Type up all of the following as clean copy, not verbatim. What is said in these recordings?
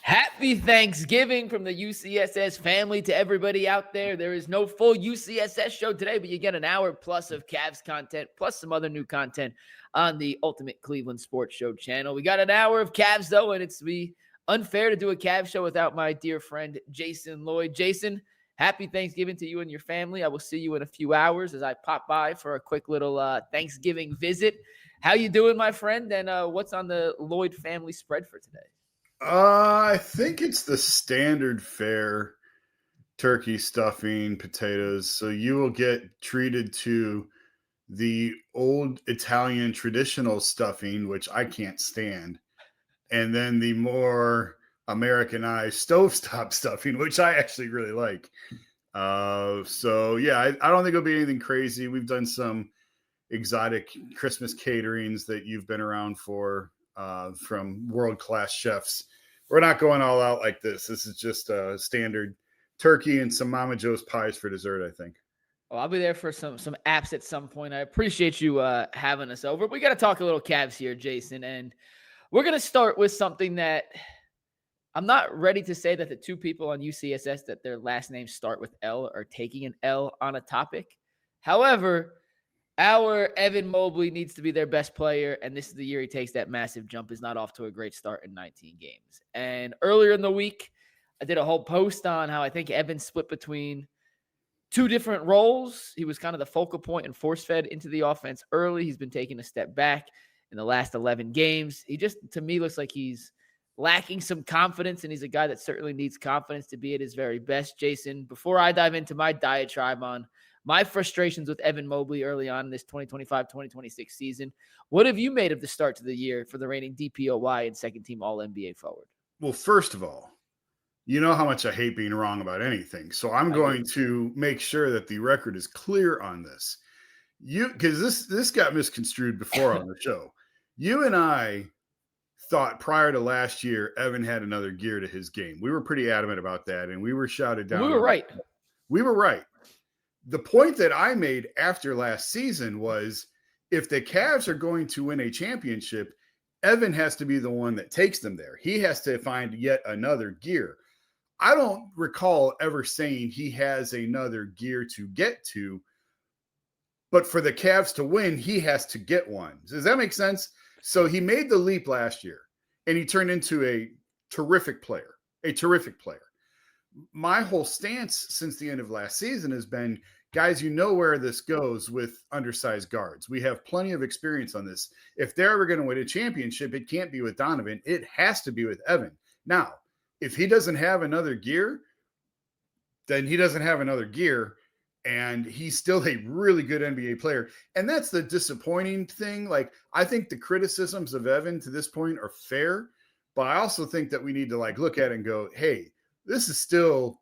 Happy Thanksgiving from the UCSS family to everybody out there. There is no full UCSS show today, but you get an hour plus of Cavs content, plus some other new content on the Ultimate Cleveland Sports Show channel. We got an hour of Cavs, though, and it's be unfair to do a Cavs show without my dear friend Jason Lloyd. Jason, happy Thanksgiving to you and your family. I will see you in a few hours as I pop by for a quick little Thanksgiving visit. How you doing, my friend? And what's on the Lloyd family spread for today? I think it's the standard fare: turkey, stuffing, potatoes. So you will get treated to the old Italian traditional stuffing, which I can't stand, and then the more Americanized stovetop stuffing, which I actually really like. So yeah, I don't think it'll be anything crazy. We've done some exotic Christmas caterings that you've been around for. From world-class chefs. We're not going all out like this. This is just a standard turkey and some Mama Joe's pies for dessert, I think. Well, I'll be there for some apps at some point. I appreciate you having us over. We got to talk a little Cavs here, Jason, and we're going to start with something that I'm not ready to say that the two people on UCSS that their last names start with L are taking an L on a topic. However, our Evan Mobley needs to be their best player, and this is the year he takes that massive jump. Is not off to a great start in 19 games. And earlier in the week, I did a whole post on how I think Evan split between two different roles. He was kind of the focal point and force-fed into the offense early. He's been taking a step back in the last 11 games. He just, to me, looks like he's lacking some confidence, and he's a guy that certainly needs confidence to be at his very best. Jason, before I dive into my diatribe on my frustrations with Evan Mobley early on in this 2025-2026 season, what have you made of the start to the year for the reigning DPOY and second-team All-NBA forward? Well, first of all, you know how much I hate being wrong about anything. So I'm going to make sure that the record is clear on this. Because this got misconstrued before on the show. You and I thought prior to last year, Evan had another gear to his game. We were pretty adamant about that, and we were shouted down. We were right. We were right. The point that I made after last season was if the Cavs are going to win a championship, Evan has to be the one that takes them there. He has to find yet another gear. I don't recall ever saying he has another gear to get to, but for the Cavs to win, he has to get one. Does that make sense? So he made the leap last year, and he turned into a terrific player. My whole stance since the end of last season has been, guys, you know where this goes with undersized guards. We have plenty of experience on this. If they're ever going to win a championship, it can't be with Donovan. It has to be with Evan. Now, if he doesn't have another gear, then he doesn't have another gear, and he's still a really good NBA player. And that's the disappointing thing. Like, I think the criticisms of Evan to this point are fair, but I also think that we need to look at it and go, hey, this is still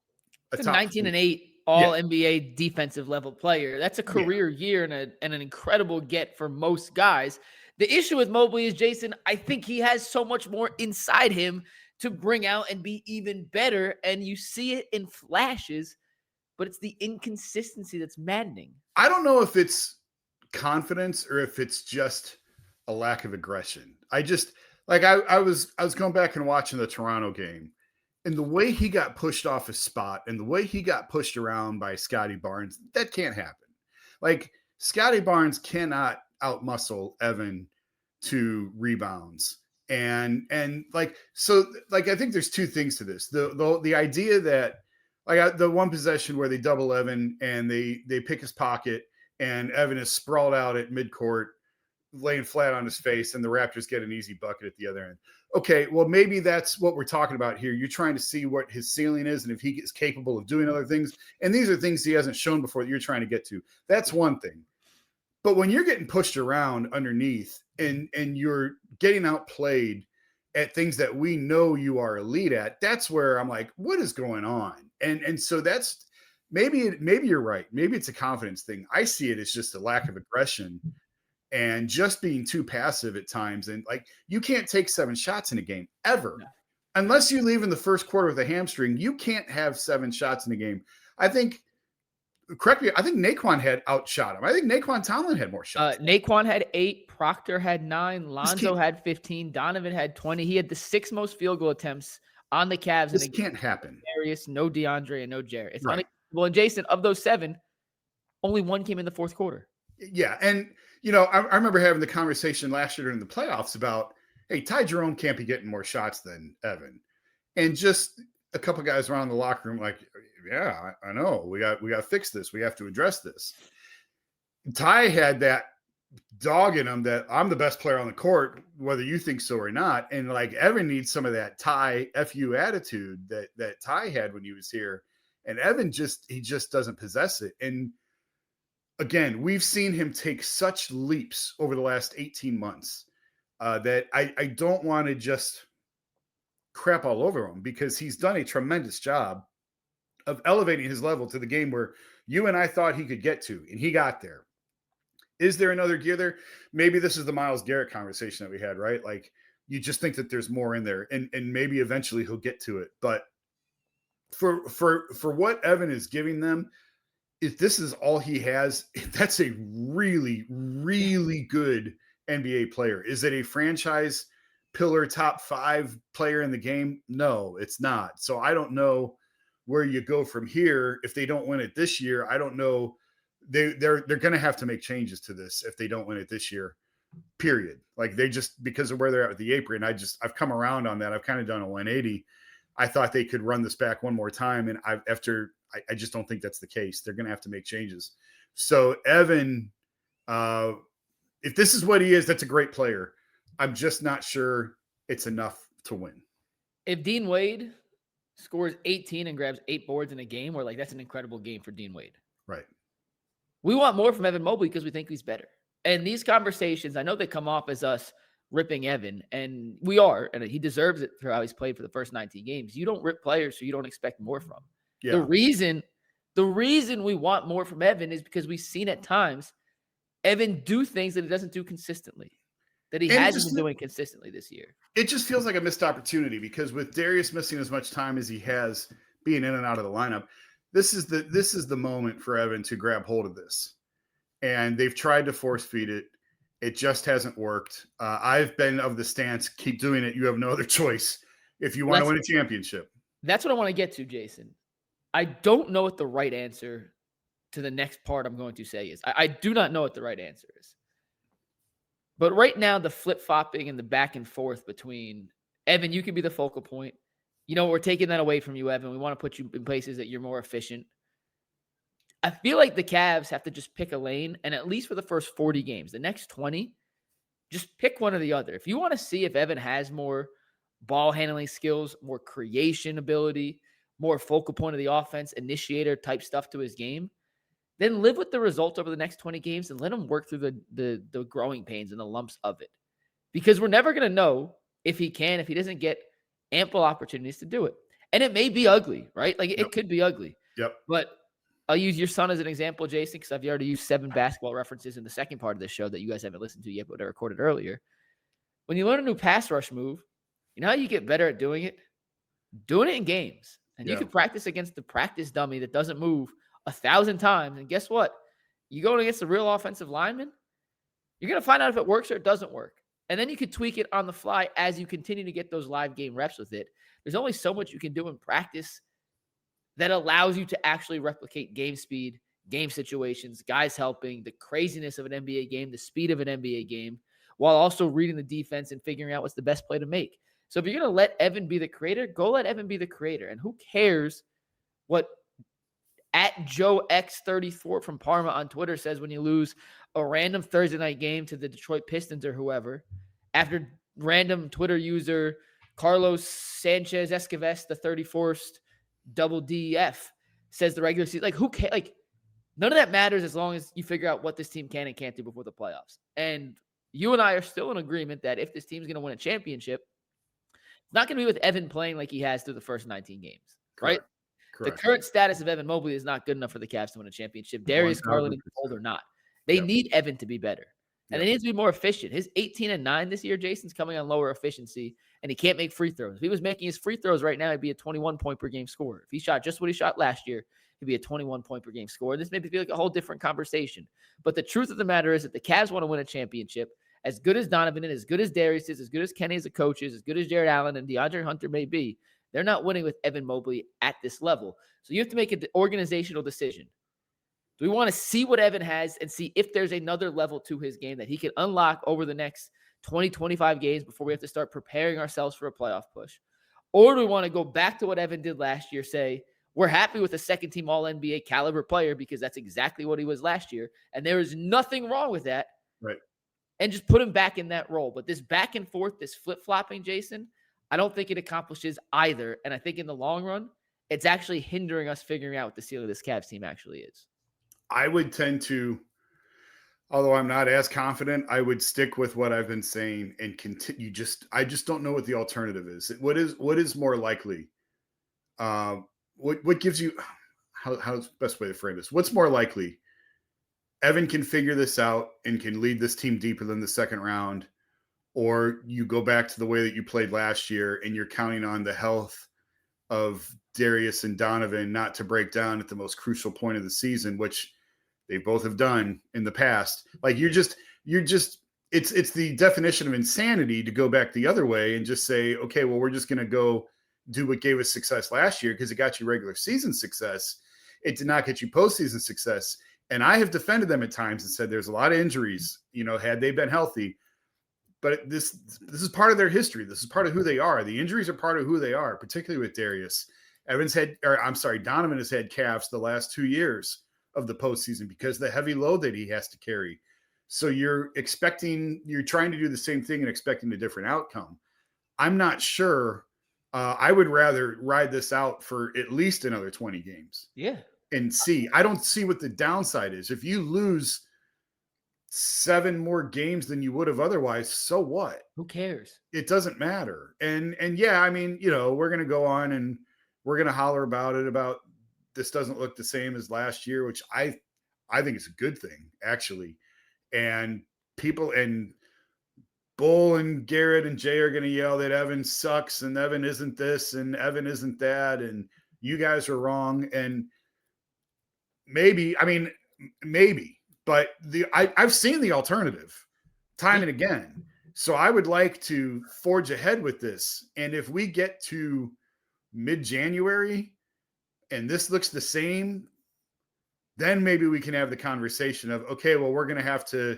a top 19-8 All-NBA defensive level player. That's a career year and an incredible get for most guys. The issue with Mobley is, Jason, I think he has so much more inside him to bring out and be even better. And you see it in flashes, but it's the inconsistency that's maddening. I don't know if it's confidence or if it's just a lack of aggression. I was going back and watching the Toronto game. And the way he got pushed off his spot and the way he got pushed around by Scotty Barnes, that can't happen. Like, Scotty Barnes cannot outmuscle Evan to rebounds. And I think there's two things to this. The idea that the one possession where they double Evan and they pick his pocket and Evan is sprawled out at midcourt, laying flat on his face, and the Raptors get an easy bucket at the other end. Okay, well, maybe that's what we're talking about here. You're trying to see what his ceiling is and if he is capable of doing other things. And these are things he hasn't shown before that you're trying to get to. That's one thing. But when you're getting pushed around underneath and you're getting outplayed at things that we know you are elite at, that's where I'm like, what is going on? And so that's maybe you're right. Maybe it's a confidence thing. I see it as just a lack of aggression and just being too passive at times. And you can't take 7 shots in a game ever. No. Unless you leave in the first quarter with a hamstring, you can't have 7 shots in a game. I think nae'qwan had outshot him. I think Tomlin had more shots. nae'qwan had 8, Proctor had 9, Lonzo had 15, Donovan had 20. He had the 6th most field goal attempts on the Cavs. This and can't happen. Darius, no DeAndre, and no Jared. It's Right. unacceptable. And Jason, of those 7, only 1 came in the fourth quarter. Yeah. And, I remember having the conversation last year during the playoffs about, hey, Ty Jerome can't be getting more shots than Evan. And just a couple of guys around the locker room like, yeah, I know. We got to fix this. We have to address this. Ty had that dog in him that I'm the best player on the court, whether you think so or not. And like Evan needs some of that Ty FU attitude that Ty had when he was here. And Evan just doesn't possess it. And again, we've seen him take such leaps over the last 18 months that I don't want to just crap all over him, because he's done a tremendous job of elevating his level to the game where you and I thought he could get to, and he got there. Is there another gear there? Maybe this is the Myles Garrett conversation that we had, right? Like, you just think that there's more in there, and maybe eventually he'll get to it. But for what Evan is giving them, if this is all he has, that's a really, really good NBA player. Is it a franchise pillar top 5 player in the game? No, it's not. So I don't know where you go from here. If they don't win it this year, I don't know. They're going to have to make changes to this if they don't win it this year, period. Like, they just, because of where they're at with the apron, I've come around on that. I've kind of done a 180. I thought they could run this back one more time. And I just don't think that's the case. They're going to have to make changes. So Evan, if this is what he is, that's a great player. I'm just not sure it's enough to win. If Dean Wade scores 18 and grabs 8 boards in a game, we're like, that's an incredible game for Dean Wade. Right. We want more from Evan Mobley because we think he's better. And these conversations, I know they come off as us ripping Evan, and we are, and he deserves it for how he's played for the first 19 games. You don't rip players so you don't expect more from. Yeah. The reason we want more from Evan is because we've seen at times Evan do things that he doesn't do consistently, that he hasn't been doing consistently this year. It just feels like a missed opportunity, because with Darius missing as much time as he has being in and out of the lineup, this is the moment for Evan to grab hold of this. And they've tried to force feed it. It just hasn't worked. I've been of the stance, keep doing it. You have no other choice if you want to win a championship. That's what I want to get to, Jason. I don't know what the right answer to the next part I'm going to say is. I do not know what the right answer is. But right now, the flip-flopping and the back and forth between, Evan, you can be the focal point. We're taking that away from you, Evan. We want to put you in places that you're more efficient. I feel like the Cavs have to just pick a lane, and at least for the first 40 games, the next 20, just pick one or the other. If you want to see if Evan has more ball handling skills, more creation ability, more focal point of the offense, initiator type stuff to his game, then live with the results over the next 20 games and let him work through the growing pains and the lumps of it. Because we're never going to know if he doesn't get ample opportunities to do it. And it may be ugly, right? Like, it could be ugly. Yep. But I'll use your son as an example, Jason, because I've already used 7 basketball references in the second part of this show that you guys haven't listened to yet, but I recorded earlier. When you learn a new pass rush move, you know how you get better at doing it? Doing it in games. And you can practice against the practice dummy that doesn't move 1,000 times. And guess what? You go against the real offensive lineman, you're going to find out if it works or it doesn't work. And then you can tweak it on the fly as you continue to get those live game reps with it. There's only so much you can do in practice that allows you to actually replicate game speed, game situations, guys helping, the craziness of an NBA game, the speed of an NBA game, while also reading the defense and figuring out what's the best play to make. So if you're going to let Evan be the creator, go let Evan be the creator. And who cares what @JoeX34 from Parma on Twitter says when you lose a random Thursday night game to the Detroit Pistons or whoever, after random Twitter user Carlos Sanchez Escoves, the 34st double DF, says the regular season. Like, who cares? Like, none of that matters as long as you figure out what this team can and can't do before the playoffs. And you and I are still in agreement that if this team's going to win a championship, it's not going to be with Evan playing like he has through the first 19 games, right? Correct. The current status of Evan Mobley is not good enough for the Cavs to win a championship. Darius Garland is old or not. They need Evan to be better. And they need to be more efficient. His 18-9 this year, Jason's coming on lower efficiency, and he can't make free throws. If he was making his free throws right now, he'd be a 21-point-per-game scorer. If he shot just what he shot last year, he'd be a 21-point-per-game scorer. This maybe feel like a whole different conversation. But the truth of the matter is that the Cavs want to win a championship. As good as Donovan is, as good as Darius is, as good as Kenny as a coach is, as good as Jared Allen and DeAndre Hunter may be, They're not winning with Evan Mobley at this level. So you have to make an organizational decision. Do we want to see what Evan has and see if there's another level to his game that he can unlock over the next 20, 25 games before we have to start preparing ourselves for a playoff push? Or do we want to go back to what Evan did last year, say, we're happy with a second-team All-NBA caliber player because that's exactly what he was last year, and there is nothing wrong with that, right? And just put him back in that role. But this back and forth, this flip-flopping, Jason, I don't think it accomplishes either, and I think in the long run, it's actually hindering us figuring out what the ceiling of this Cavs team actually is. I would tend to, although I'm not as confident, I would stick with what I've been saying and continue. I just don't know what the alternative is. What is more likely? What gives you, how's the best way to frame this? What's more likely? Evan can figure this out and can lead this team deeper than the second round, or you go back to the way that you played last year and you're counting on the health of Darius and Donovan not to break down at the most crucial point of the season, which they both have done in the past. Like you're just it's the definition of insanity to go back the other way and just say, okay, well, we're just going to go do what gave us success last year because it got you regular season success. It did not get you postseason success. And I have defended them at times and said there's a lot of injuries, had they been healthy. But this is part of their history. This is part of who they are. The injuries are part of who they are, particularly with Darius. Donovan has had calves the last 2 years of the postseason because of the heavy load that he has to carry. So you're trying to do the same thing and expecting a different outcome. I'm not sure. I would rather ride this out for at least another 20 games. Yeah. And see. I don't see what the downside is. If you lose 7 more games than you would have otherwise, so what? Who cares? It doesn't matter. And yeah, I mean, we're going to go on and we're going to holler about this doesn't look the same as last year, which I think is a good thing, actually. And people and Bull and Garrett and Jay are going to yell that Evan sucks and Evan isn't this and Evan isn't that and you guys are wrong. And maybe, but I've seen the alternative time and again. So I would like to forge ahead with this. And if we get to mid-January and this looks the same, then maybe we can have the conversation of, okay, well, we're going to have to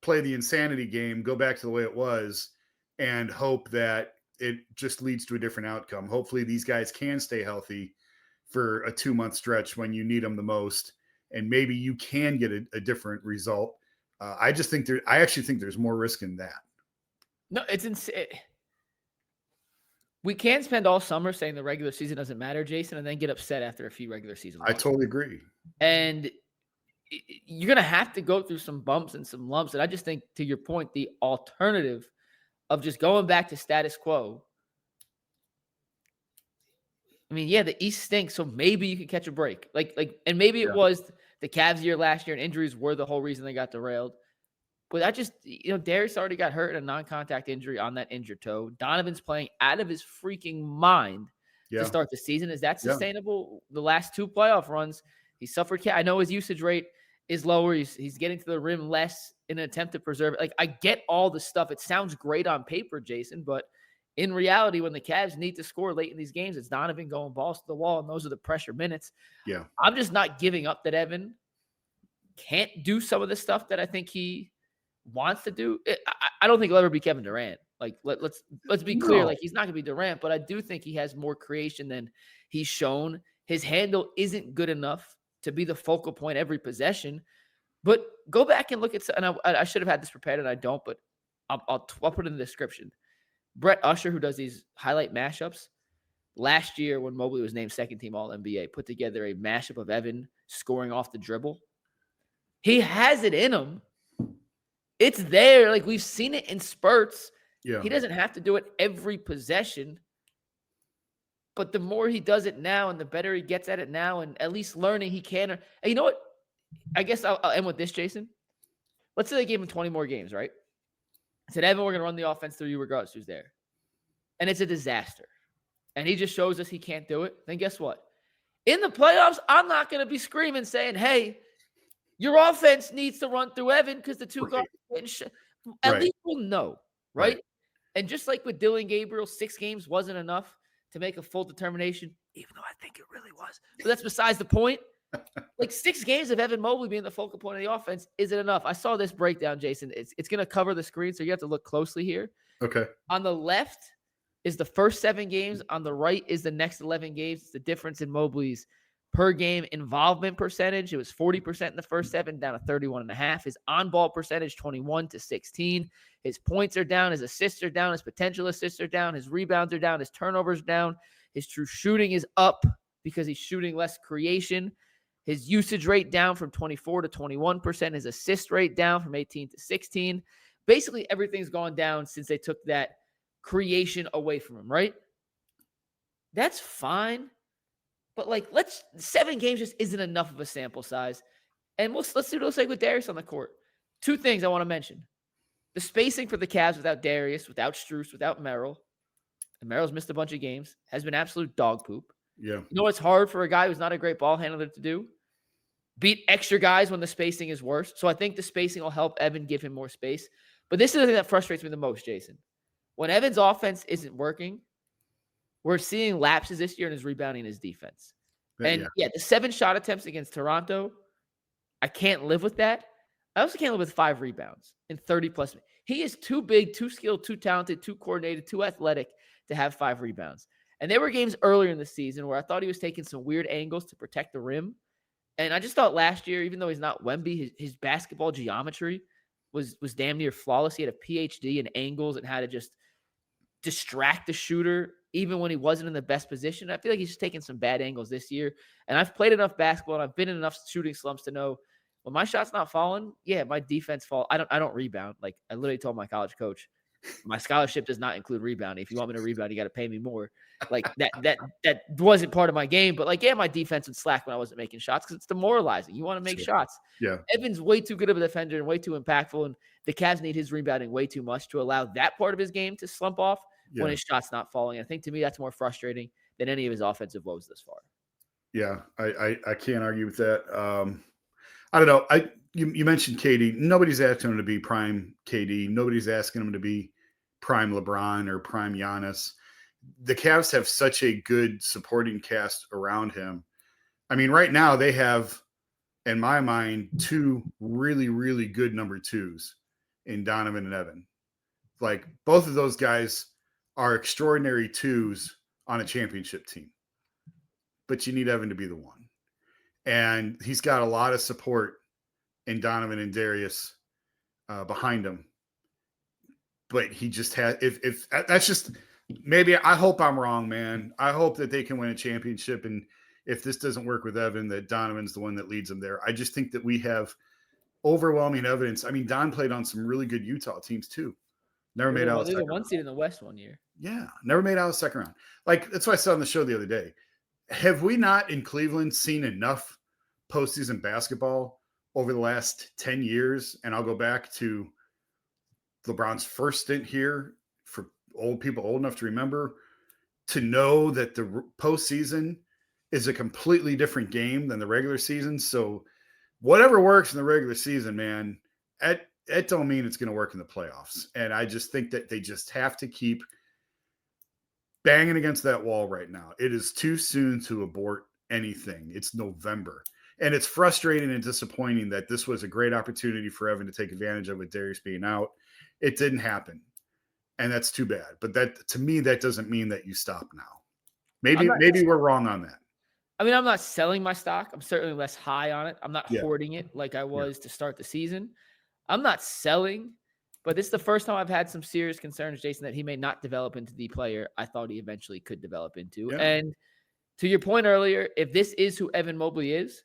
play the insanity game, go back to the way it was, and hope that it just leads to a different outcome. Hopefully these guys can stay healthy for a 2-month stretch when you need them the most. And maybe you can get a different result. I actually think there's more risk in that. No, it's insane. We can't spend all summer saying the regular season doesn't matter, Jason, and then get upset after a few regular season losses. I totally agree. And you're going to have to go through some bumps and some lumps. And I just think, to your point, the alternative of just going back to status quo. I mean, yeah, the East stinks, so maybe you could catch a break. And maybe it was the Cavs year last year, and injuries were the whole reason they got derailed. But I just, Darius already got hurt in a non-contact injury on that injured toe. Donovan's playing out of his freaking mind to start the season. Is that sustainable? The last 2 playoff runs, he suffered. I know his usage rate is lower. He's getting to the rim less in an attempt to preserve it. I get all the stuff. It sounds great on paper, Jason, but in reality, when the Cavs need to score late in these games, it's Donovan going balls to the wall, and those are the pressure minutes. Yeah, I'm just not giving up that Evan can't do some of the stuff that I think he wants to do. I don't think he'll ever be Kevin Durant. Let's be clear. He's not going to be Durant, but I do think he has more creation than he's shown. His handle isn't good enough to be the focal point every possession. But go back and look at, and I should have had this prepared, and I don't, but I'll put it in the description. Brett Usher, who does these highlight mashups, last year when Mobley was named second team All-NBA, put together a mashup of Evan scoring off the dribble. He has it in him. It's there. We've seen it in spurts. Yeah. He doesn't have to do it every possession. But the more he does it now and the better he gets at it now and at least learning he can. And you know what? I guess I'll end with this, Jason. Let's say they gave him 20 more games, right? I said, Evan, we're going to run the offense through you regardless who's there. And it's a disaster. And he just shows us he can't do it. Then guess what? In the playoffs, I'm not going to be screaming saying, hey, your offense needs to run through Evan because the two guards at least we'll know, right? And just like with Dylan Gabriel, 6 games wasn't enough to make a full determination, even though I think it really was. But that's besides the point. Like 6 games of Evan Mobley being the focal point of the offense isn't enough. I saw this breakdown, Jason. It's going to cover the screen, so you have to look closely here. Okay. On the left is the first 7 games. On the right is the next 11 games. It's the difference in Mobley's per game involvement percentage. It was 40% in the first 7, down to 31.5. His on-ball percentage, 21 to 16. His points are down. His assists are down. His potential assists are down. His rebounds are down. His turnovers down. His true shooting is up because he's shooting less creation. His usage rate down from 24 to 21%. His assist rate down from 18 to 16. Basically, everything's gone down since they took that creation away from him, right? That's fine. But, 7 games just isn't enough of a sample size. And let's see what it looks like with Darius on the court. 2 things I want to mention. The spacing for the Cavs without Darius, without Strus, without Merrill, and Merrill's missed a bunch of games, has been absolute dog poop. Yeah. You know what's hard for a guy who's not a great ball handler to do? Beat extra guys when the spacing is worse. So I think the spacing will help Evan give him more space. But this is the thing that frustrates me the most, Jason. When Evan's offense isn't working, we're seeing lapses this year in his rebounding and his defense. And the 7 shot attempts against Toronto, I can't live with that. I also can't live with 5 rebounds in 30-plus minutes. He is too big, too skilled, too talented, too coordinated, too athletic to have 5 rebounds. And there were games earlier in the season where I thought he was taking some weird angles to protect the rim. And I just thought last year, even though he's not Wemby, his basketball geometry was damn near flawless. He had a PhD in angles and how to just distract the shooter even when he wasn't in the best position. I feel like he's just taking some bad angles this year. And I've played enough basketball and I've been in enough shooting slumps to know when my shot's not falling, my defense fall. I don't rebound. Like I literally told my college coach, my scholarship does not include rebounding. If you want me to rebound, you got to pay me more. Like that wasn't part of my game. But my defense would slack when I wasn't making shots because it's demoralizing. You want to make shots. Yeah. Evan's way too good of a defender and way too impactful. And the Cavs need his rebounding way too much to allow that part of his game to slump off when his shot's not falling. I think to me that's more frustrating than any of his offensive woes thus far. Yeah, I can't argue with that. I don't know. You mentioned KD. Nobody's asking him to be prime KD. Nobody's asking him to be prime LeBron or prime Giannis. The Cavs have such a good supporting cast around him. I mean, right now they have, in my mind, 2 really, really good number 2s in Donovan and Evan. Like both of those guys are extraordinary 2s on a championship team. But you need Evan to be the one. And he's got a lot of support in Donovan and Darius behind him. But he just has, if that's just, maybe I hope I'm wrong, man. I hope that they can win a championship. And if this doesn't work with Evan, that Donovan's the one that leads them there. I just think that we have overwhelming evidence. I mean, Don played on some really good Utah teams too. Never made out of the second round. 1 seed in the West one year. Yeah, never made out of the second round. Like, that's what I said on the show the other day. Have we not in Cleveland seen enough postseason basketball over the last 10 years? And I'll go back to LeBron's first stint here for old people old enough to remember, to know that the postseason is a completely different game than the regular season. So whatever works in the regular season, man, it don't mean it's going to work in the playoffs. And I just think that they just have to keep banging against that wall right now. It is too soon to abort anything. It's November. And it's frustrating and disappointing that this was a great opportunity for Evan to take advantage of with Darius being out. It didn't happen. And that's too bad. But that, to me, that doesn't mean that you stop now. Maybe we're wrong on that. I mean, I'm not selling my stock. I'm certainly less high on it. I'm not hoarding it like I was to start the season. I'm not selling, but this is the first time I've had some serious concerns, Jason, that he may not develop into the player I thought he eventually could develop into. Yeah. And to your point earlier, if this is who Evan Mobley is,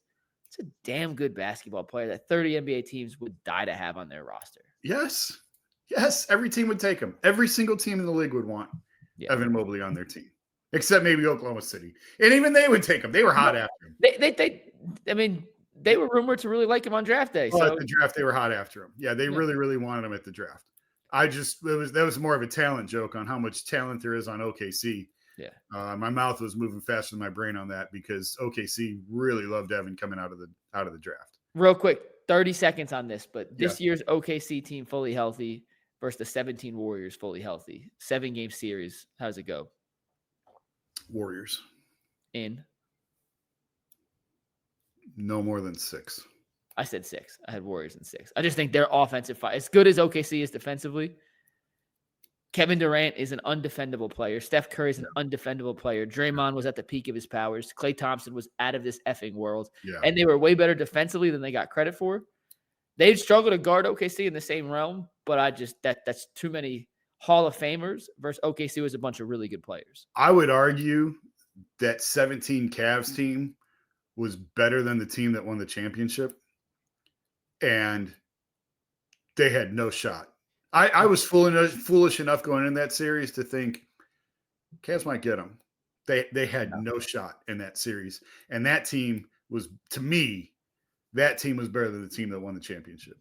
it's a damn good basketball player that 30 NBA teams would die to have on their roster. Yes. Yes. Every team would take him. Every single team in the league would want Evan Mobley on their team, except maybe Oklahoma City. And even they would take him. They were hot after him. They were rumored to really like him on draft day. At the draft, they were hot after him. Yeah, they really, really wanted him at the draft. That was more of a talent joke on how much talent there is on OKC. Yeah. My mouth was moving faster than my brain on that because OKC really loved Evan coming out of the draft. Real quick, 30 seconds on this, but this year's OKC team fully healthy versus the 17 Warriors fully healthy. 7-game series. How does it go? Warriors. In? No more than 6. I said 6. I had Warriors in 6. I just think their offensive fight, as good as OKC is defensively, Kevin Durant is an undefendable player. Steph Curry is an undefendable player. Draymond was at the peak of his powers. Klay Thompson was out of this effing world. Yeah. And they were way better defensively than they got credit for. They'd struggle to guard OKC in the same realm, but that's too many Hall of Famers versus OKC was a bunch of really good players. I would argue that 17 Cavs team was better than the team that won the championship. And they had no shot. I was foolish enough going in that series to think Cavs might get them. They had no shot in that series. And that team was, to me, that team was better than the team that won the championship.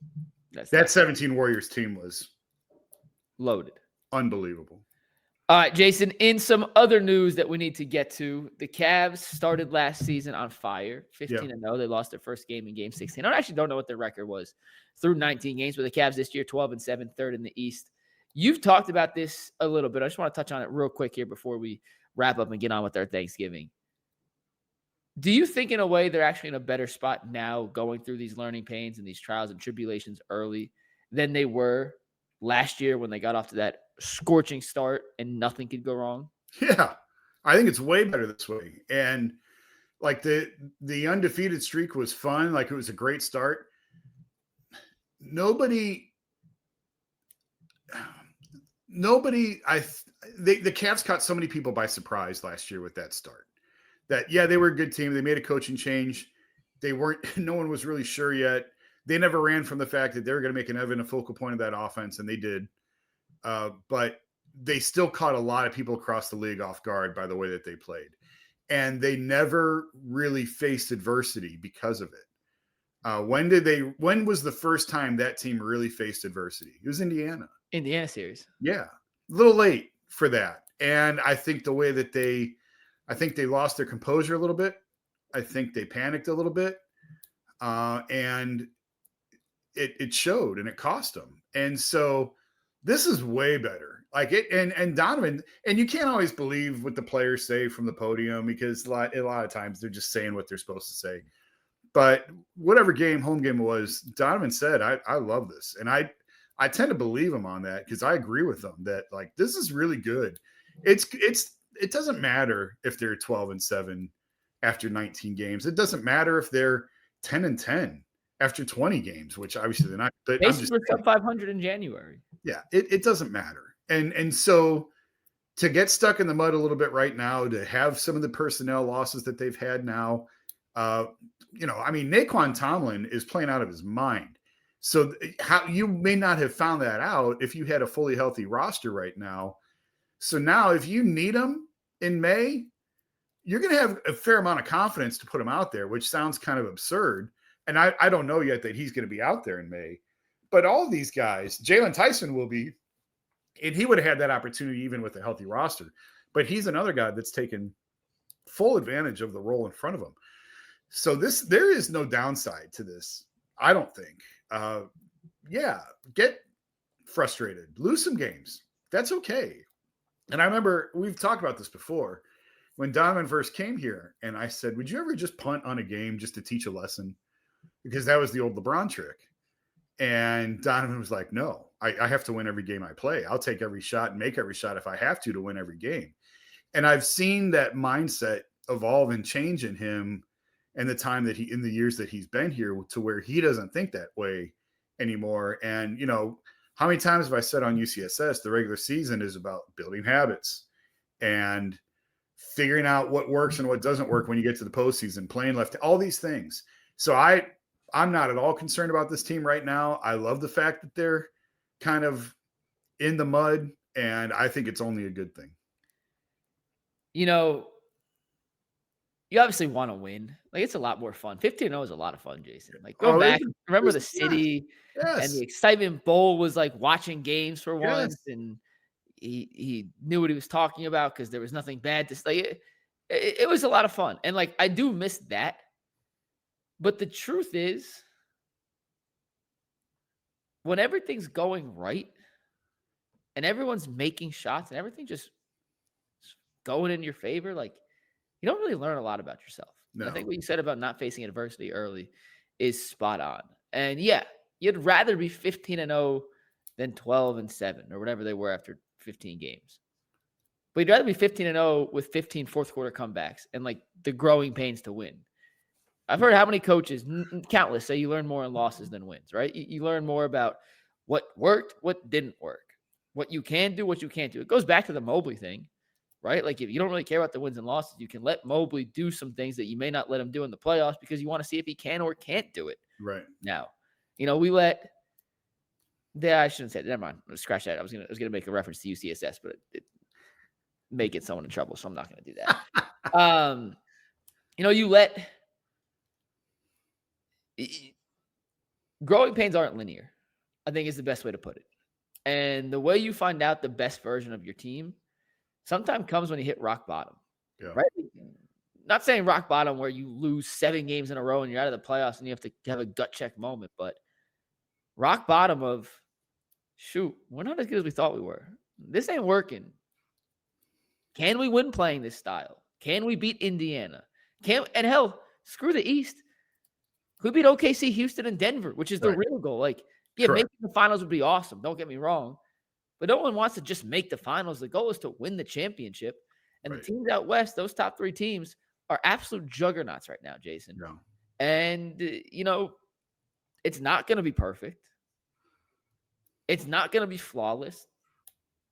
That 17 Warriors team was loaded. Unbelievable. All right, Jason, in some other news that we need to get to, the Cavs started last season on fire, 15-0. They lost their first game in Game 16. I actually don't know what their record was through 19 games, but the Cavs this year, 12-7, third in the East. You've talked about this a little bit. I just want to touch on it real quick here before we wrap up and get on with our Thanksgiving. Do you think in a way they're actually in a better spot now going through these learning pains and these trials and tribulations early than they were last year when they got off to that scorching start and nothing could go wrong? Yeah, I think it's way better this way. And like the undefeated streak was fun. Like it was a great start. The Cavs caught so many people by surprise last year with that start. That, yeah, they were a good team. They made a coaching change. No one was really sure yet. They never ran from the fact that they were going to make an Evan a focal point of that offense, and they did. But they still caught a lot of people across the league off guard by the way that they played. And they never really faced adversity because of it. When was the first time that team really faced adversity? It was Indiana. Indiana series. Yeah. A little late for that. And I think the way that they lost their composure a little bit. I think they panicked a little bit. And it showed and it cost them. And so this is way better. Like it, and Donovan, and you can't always believe what the players say from the podium because a lot of times they're just saying what they're supposed to say. But whatever home game it was, Donovan said, I love this. And I tend to believe him on that because I agree with them that like this is really good. It doesn't matter if they're 12-7 after 19 games. It doesn't matter if they're 10-10 after 20 games, which obviously they're not. But I'm just sub 500 in January. Yeah, it doesn't matter. And so to get stuck in the mud a little bit right now, to have some of the personnel losses that they've had now, nae'qwan Tomlin is playing out of his mind. So how you may not have found that out if you had a fully healthy roster right now. So now if you need him in May, you're going to have a fair amount of confidence to put him out there, which sounds kind of absurd. And I don't know yet that he's going to be out there in May. But all these guys, Jalen Tyson will be, and he would have had that opportunity even with a healthy roster. But he's another guy that's taken full advantage of the role in front of him. So there is no downside to this, I don't think. Get frustrated, lose some games. That's okay. And I remember we've talked about this before when Donovan first came here, and I said, would you ever just punt on a game just to teach a lesson? Because that was the old LeBron trick. And Donovan was like, no, I have to win every game I play. I'll take every shot and make every shot if I have to win every game. And I've seen that mindset evolve and change in him in the years that he's been here to where he doesn't think that way anymore. And, how many times have I said on UCSS, the regular season is about building habits and figuring out what works and what doesn't work when you get to the postseason, playing left, all these things. So I'm not at all concerned about this team right now. I love the fact that they're kind of in the mud, and I think it's only a good thing. You obviously want to win. Like, it's a lot more fun. 15-0 is a lot of fun, Jason. Like, go back. Remember the city and the excitement. Bowl was like watching games for once, and he knew what he was talking about because there was nothing bad to say. It was a lot of fun. And, like, I do miss that. But the truth is, when everything's going right and everyone's making shots and everything just going in your favor, like you don't really learn a lot about yourself. No. I think what you said about not facing adversity early is spot on. And yeah, you'd rather be 15-0 than 12-7 or whatever they were after 15 games. But you'd rather be 15-0 with 15 fourth quarter comebacks and like the growing pains to win. I've heard how many coaches, countless, say you learn more in losses than wins, right? You learn more about what worked, what didn't work, what you can do, what you can't do. It goes back to the Mobley thing, right? Like if you don't really care about the wins and losses, you can let Mobley do some things that you may not let him do in the playoffs because you want to see if he can or can't do it. Right. Now, we let I shouldn't say it. Never mind. Scratch that. I was gonna make a reference to UCSS, but it may get someone in trouble, so I'm not gonna do that. You let growing pains aren't linear, I think is the best way to put it. And the way you find out the best version of your team sometimes comes when you hit rock bottom. Yeah. Right? Not saying rock bottom where you lose 7 games in a row and you're out of the playoffs and you have to have a gut check moment, but rock bottom of, shoot, we're not as good as we thought we were. This ain't working. Can we win playing this style? Can we beat Indiana? And hell, screw the East. Could we beat OKC, Houston, and Denver, which is the real goal. Like, yeah, making the finals would be awesome. Don't get me wrong. But no one wants to just make the finals. The goal is to win the championship. And the teams out west, those top 3 teams, are absolute juggernauts right now, Jason. Yeah. And, it's not going to be perfect. It's not going to be flawless.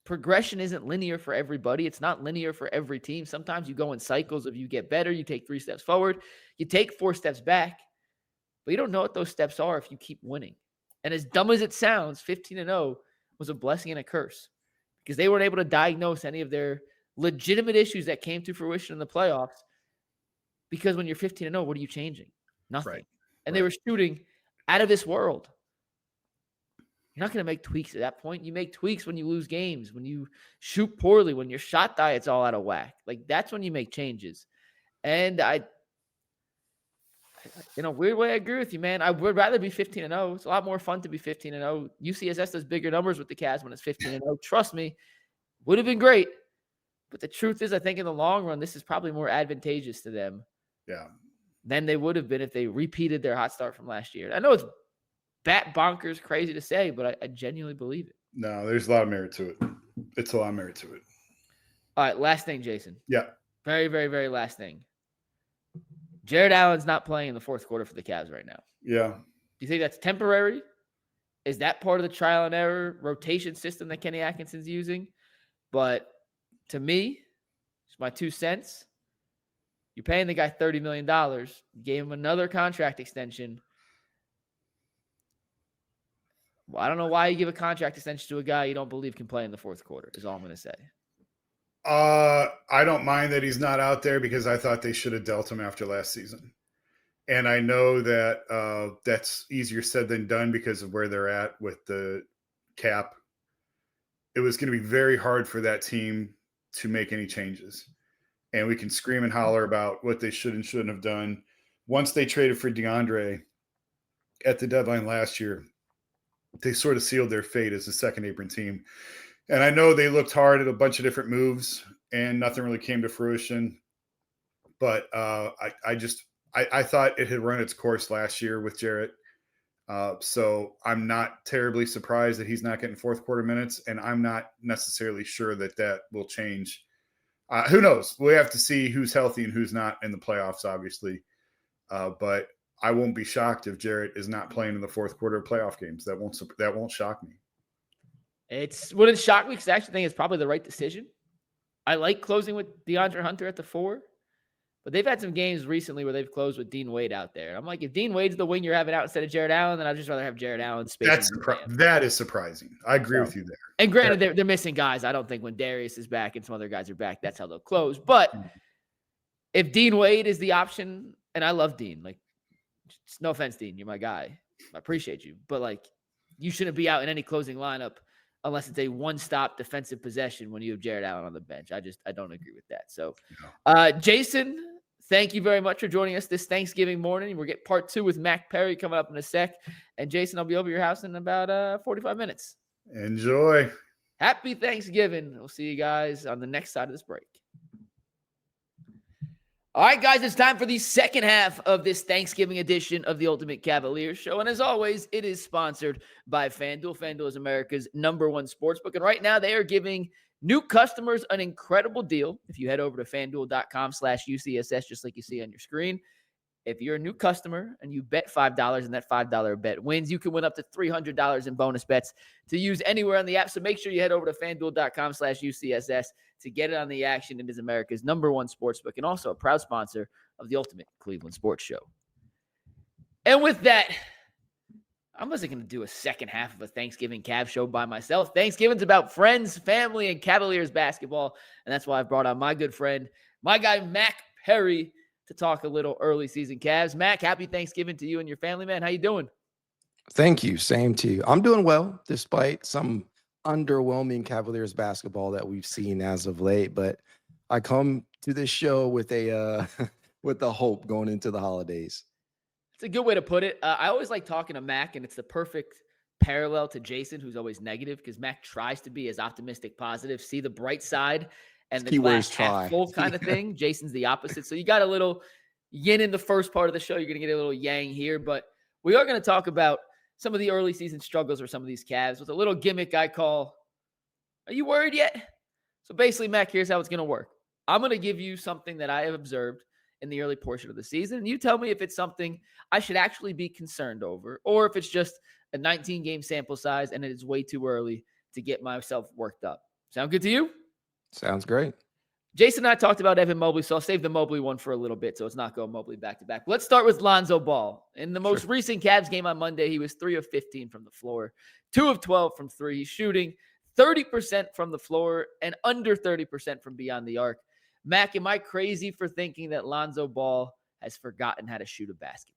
Progression isn't linear for everybody. It's not linear for every team. Sometimes you go in cycles of you get better, you take 3 steps forward, you take 4 steps back, but you don't know what those steps are if you keep winning. And as dumb as it sounds, 15-0 was a blessing and a curse because they weren't able to diagnose any of their legitimate issues that came to fruition in the playoffs. Because when you're 15-0, what are you changing? Nothing. Right. And they were shooting out of this world. You're not going to make tweaks at that point. You make tweaks when you lose games, when you shoot poorly, when your shot diet's all out of whack. Like, that's when you make changes. And in a weird way, I agree with you, man. I would rather be 15-0. It's a lot more fun to be 15-0. UCSS does bigger numbers with the Cavs when it's 15-0. Trust me, would have been great. But the truth is, I think in the long run, this is probably more advantageous to them than they would have been if they repeated their hot start from last year. I know it's bat bonkers crazy to say, but I genuinely believe it. No, there's a lot of merit to it. It's a lot of merit to it. All right, last thing, Jason. Yeah. Very, very, very last thing. Jared Allen's not playing in the fourth quarter for the Cavs right now. Yeah. Do you think that's temporary? Is that part of the trial and error rotation system that Kenny Atkinson's using? But to me, it's my 2 cents. You're paying the guy $30 million. You gave him another contract extension. Well, I don't know why you give a contract extension to a guy you don't believe can play in the fourth quarter, is all I'm going to say. I don't mind that he's not out there because I thought they should have dealt him after last season. And I know that that's easier said than done because of where they're at with the cap. It was going to be very hard for that team to make any changes. And we can scream and holler about what they should and shouldn't have done. Once they traded for DeAndre at the deadline last year, they sort of sealed their fate as a second apron team. And I know they looked hard at a bunch of different moves and nothing really came to fruition. But I thought it had run its course last year with Jarrett. So I'm not terribly surprised that he's not getting fourth quarter minutes. And I'm not necessarily sure that that will change. Who knows? We have to see who's healthy and who's not in the playoffs, obviously. But I won't be shocked if Jarrett is not playing in the fourth quarter of playoff games. That won't shock me. It wouldn't shock me because I actually think it's probably the right decision. I like closing with DeAndre Hunter at the 4, but they've had some games recently where they've closed with Dean Wade out there. I'm like, if Dean Wade's the wing you're having out instead of Jared Allen, then I'd just rather have Jared Allen space. That is surprising. I agree with you there. And granted, they're missing guys. I don't think when Darius is back and some other guys are back, that's how they'll close. But if Dean Wade is the option, and I love Dean, like, no offense, Dean, you're my guy. I appreciate you. But, like, you shouldn't be out in any closing lineup unless it's a one-stop defensive possession when you have Jared Allen on the bench. I don't agree with that. So, Jason, thank you very much for joining us this Thanksgiving morning. We'll get part 2 with Mack Perry coming up in a sec. And, Jason, I'll be over your house in about 45 minutes. Enjoy. Happy Thanksgiving. We'll see you guys on the next side of this break. All right, guys, it's time for the second half of this Thanksgiving edition of the Ultimate Cavaliers Show. And as always, it is sponsored by FanDuel. FanDuel is America's #1 sportsbook. And right now, they are giving new customers an incredible deal. If you head over to FanDuel.com/UCSS, just like you see on your screen, if you're a new customer and you bet $5 and that $5 bet wins, you can win up to $300 in bonus bets to use anywhere on the app. So make sure you head over to FanDuel.com/UCSS to get it on the action. It is America's #1 sportsbook and also a proud sponsor of the Ultimate Cleveland Sports Show. And with that, I wasn't going to do a second half of a Thanksgiving Cavs show by myself. Thanksgiving's about friends, family, and Cavaliers basketball. And that's why I brought on my good friend, my guy, Mack Perry, to talk a little early season Cavs. Mack, happy Thanksgiving to you and your family, man. How you doing? Thank you. Same to you. I'm doing well, despite some underwhelming Cavaliers basketball that we've seen as of late. But I come to this show with a with the hope going into the holidays. It's a good way to put it. I always like talking to Mack, and it's the perfect parallel to Jason, who's always negative, because Mack tries to be as optimistic, positive, see the bright side, and the glass half full kind of thing. Jason's the opposite. So you got a little yin in the first part of the show. You're going to get a little yang here, but we are going to talk about some of the early season struggles for some of these Cavs with a little gimmick I call, "Are you worried yet?" So basically, Mack, here's how it's going to work. I'm going to give you something that I have observed in the early portion of the season, and you tell me if it's something I should actually be concerned over, or if it's just a 19-game sample size and it is way too early to get myself worked up. Sound good to you? Sounds great. Jason and I talked about Evan Mobley, so I'll save the Mobley one for a little bit, so it's not going Mobley back-to-back. Let's start with Lonzo Ball. In the most recent Cavs game on Monday, he was 3 of 15 from the floor, 2 of 12 from three. He's shooting 30% from the floor and under 30% from beyond the arc. Mack, am I crazy for thinking that Lonzo Ball has forgotten how to shoot a basketball?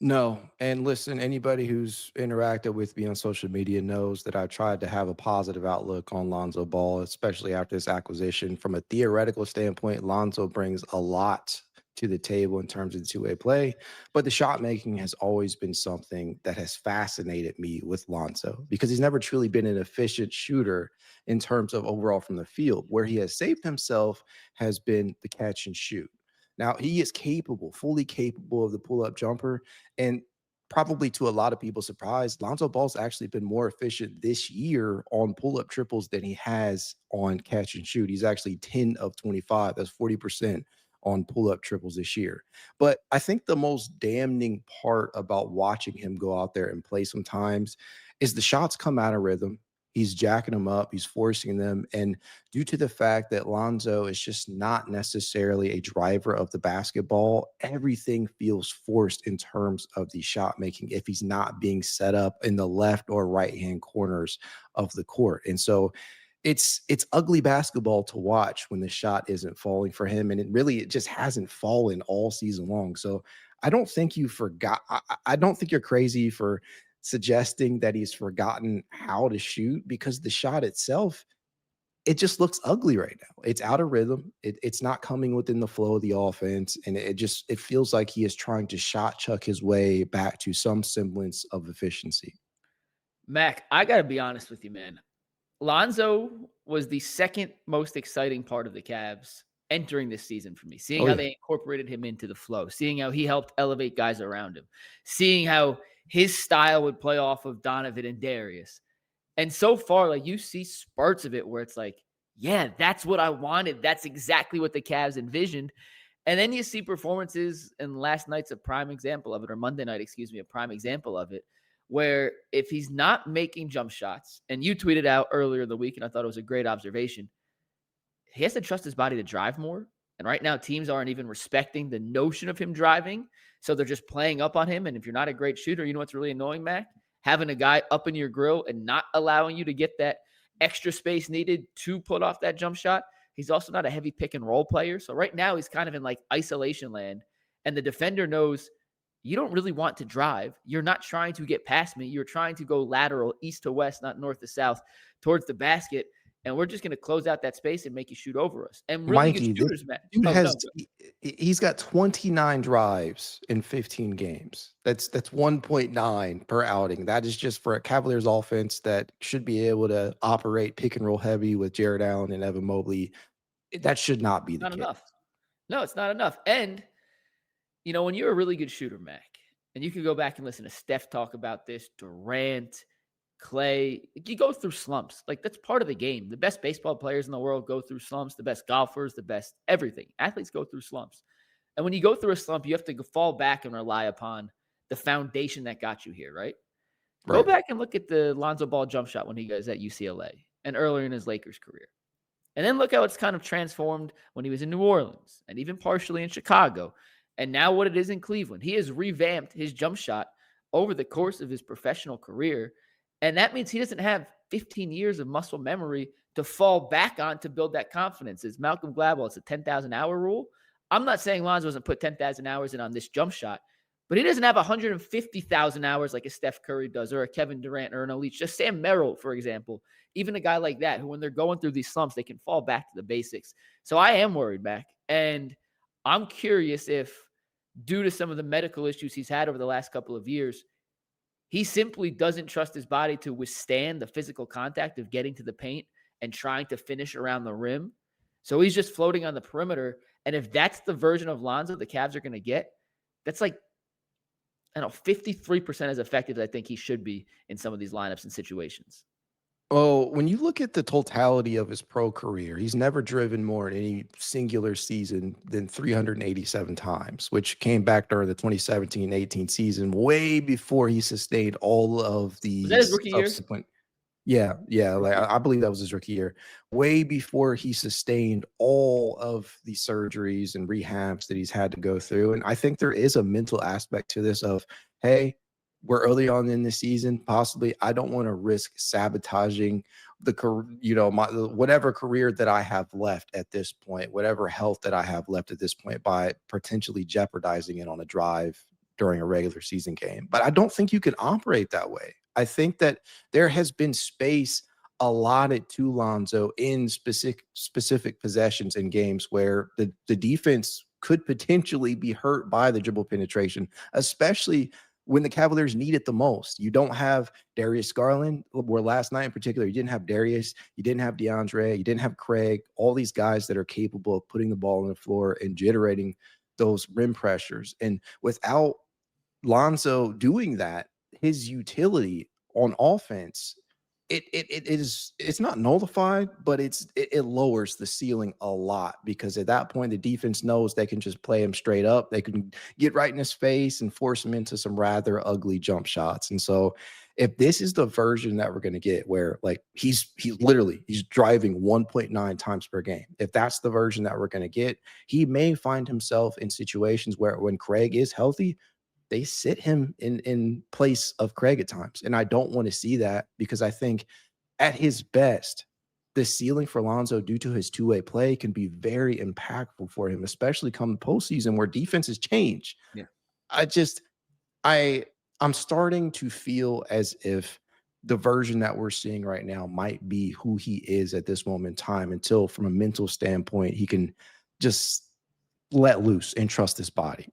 No. And listen, anybody who's interacted with me on social media knows that I tried to have a positive outlook on Lonzo Ball, especially after this acquisition. From a theoretical standpoint, Lonzo brings a lot to the table in terms of the two-way play, but the shot making has always been something that has fascinated me with Lonzo because he's never truly been an efficient shooter in terms of overall from the field. Where he has saved himself has been the catch and shoot. Now, he is capable, fully capable of the pull-up jumper, and probably to a lot of people's surprise, Lonzo Ball's actually been more efficient this year on pull-up triples than he has on catch and shoot. He's actually 10 of 25. That's 40% on pull-up triples this year. But I think the most damning part about watching him go out there and play sometimes is the shots come out of rhythm. He's jacking them up. He's forcing them. And due to the fact that Lonzo is just not necessarily a driver of the basketball, everything feels forced in terms of the shot making if he's not being set up in the left or right-hand corners of the court. And so it's ugly basketball to watch when the shot isn't falling for him. And it just hasn't fallen all season long. So I don't think you forgot. I don't think you're crazy for suggesting that he's forgotten how to shoot because the shot itself, it just looks ugly right now. It's out of rhythm. It's not coming within the flow of the offense. And it feels like he is trying to shot chuck his way back to some semblance of efficiency. Mack, I got to be honest with you, man. Lonzo was the second most exciting part of the Cavs entering this season for me, seeing how they incorporated him into the flow, seeing how he helped elevate guys around him, seeing how his style would play off of Donovan and Darius. And so far, like, you see spurts of it where it's like, yeah, that's what I wanted. That's exactly what the Cavs envisioned. And then you see performances, and last night's a prime example of it, or Monday night, a prime example of it, where if he's not making jump shots, and you tweeted out earlier in the week, and I thought it was a great observation, he has to trust his body to drive more. And right now, teams aren't even respecting the notion of him driving. So they're just playing up on him. And if you're not a great shooter, you know what's really annoying, Mac? Having a guy up in your grill and not allowing you to get that extra space needed to put off that jump shot. He's also not a heavy pick and roll player. So right now he's kind of in like isolation land. And the defender knows you don't really want to drive. You're not trying to get past me. You're trying to go lateral, east to west, not north to south, towards the basket. And we're just going to close out that space and make you shoot over us. And really Mikey, good shooters, Matt. He's got 29 drives in 15 games. That's 1.9 per outing. That is just for a Cavaliers offense that should be able to operate pick and roll heavy with Jared Allen and Evan Mobley. That should not be the case. Not enough. No, it's not enough. And, when you're a really good shooter, Mac, and you can go back and listen to Steph talk about this, Durant, Clay, you go through slumps. Like, that's part of the game. The best baseball players in the world go through slumps, the best golfers, the best everything. Athletes go through slumps. And when you go through a slump, you have to fall back and rely upon the foundation that got you here, right? Go Right. back and look at the Lonzo Ball jump shot when he was at UCLA and earlier in his Lakers career. And then look how it's kind of transformed when he was in New Orleans and even partially in Chicago. And now what it is in Cleveland. He has revamped his jump shot over the course of his professional career. And that means he doesn't have 15 years of muscle memory to fall back on to build that confidence. It's Malcolm Gladwell. It's a 10,000 hour rule. I'm not saying Lonzo doesn't put 10,000 hours in on this jump shot, but he doesn't have 150,000 hours like a Steph Curry does or a Kevin Durant or an Elite. Just Sam Merrill, for example, even a guy like that who when they're going through these slumps, they can fall back to the basics. So I am worried, Mac. And I'm curious if due to some of the medical issues he's had over the last couple of years, he simply doesn't trust his body to withstand the physical contact of getting to the paint and trying to finish around the rim. So he's just floating on the perimeter. And if that's the version of Lonzo the Cavs are going to get, that's like, 53% as effective as I think he should be in some of these lineups and situations. Well, when you look at the totality of his pro career, he's never driven more in any singular season than 387 times, which came back during the 2017-18 season, way before he sustained all of the Was that his rookie year? subsequent. Yeah. Like I believe that was his rookie year, way before he sustained all of the surgeries and rehabs that he's had to go through. And I think there is a mental aspect to this of, hey, we're early on in the season. Possibly, I don't want to risk sabotaging my whatever career that I have left at this point, whatever health that I have left at this point, by potentially jeopardizing it on a drive during a regular season game. But I don't think you can operate that way. I think that there has been space allotted to Lonzo in specific possessions in games where the defense could potentially be hurt by the dribble penetration, especially when the Cavaliers need it the most. You don't have Darius Garland, where last night in particular, you didn't have Darius, you didn't have DeAndre, you didn't have Craig, all these guys that are capable of putting the ball on the floor and generating those rim pressures. And without Lonzo doing that, his utility on offense, it's not nullified, but it lowers the ceiling a lot, because at that point the defense knows they can just play him straight up. They can get right in his face and force him into some rather ugly jump shots. And so if this is the version that we're going to get, where like he's driving 1.9 times per game, if that's the version that we're going to get, he may find himself in situations where when Craig is healthy, they sit him in place of Craig at times. And I don't want to see that, because I think at his best, the ceiling for Lonzo due to his two-way play can be very impactful for him, especially come postseason where defenses change. Yeah. I'm starting to feel as if the version that we're seeing right now might be who he is at this moment in time, until from a mental standpoint, he can just let loose and trust his body.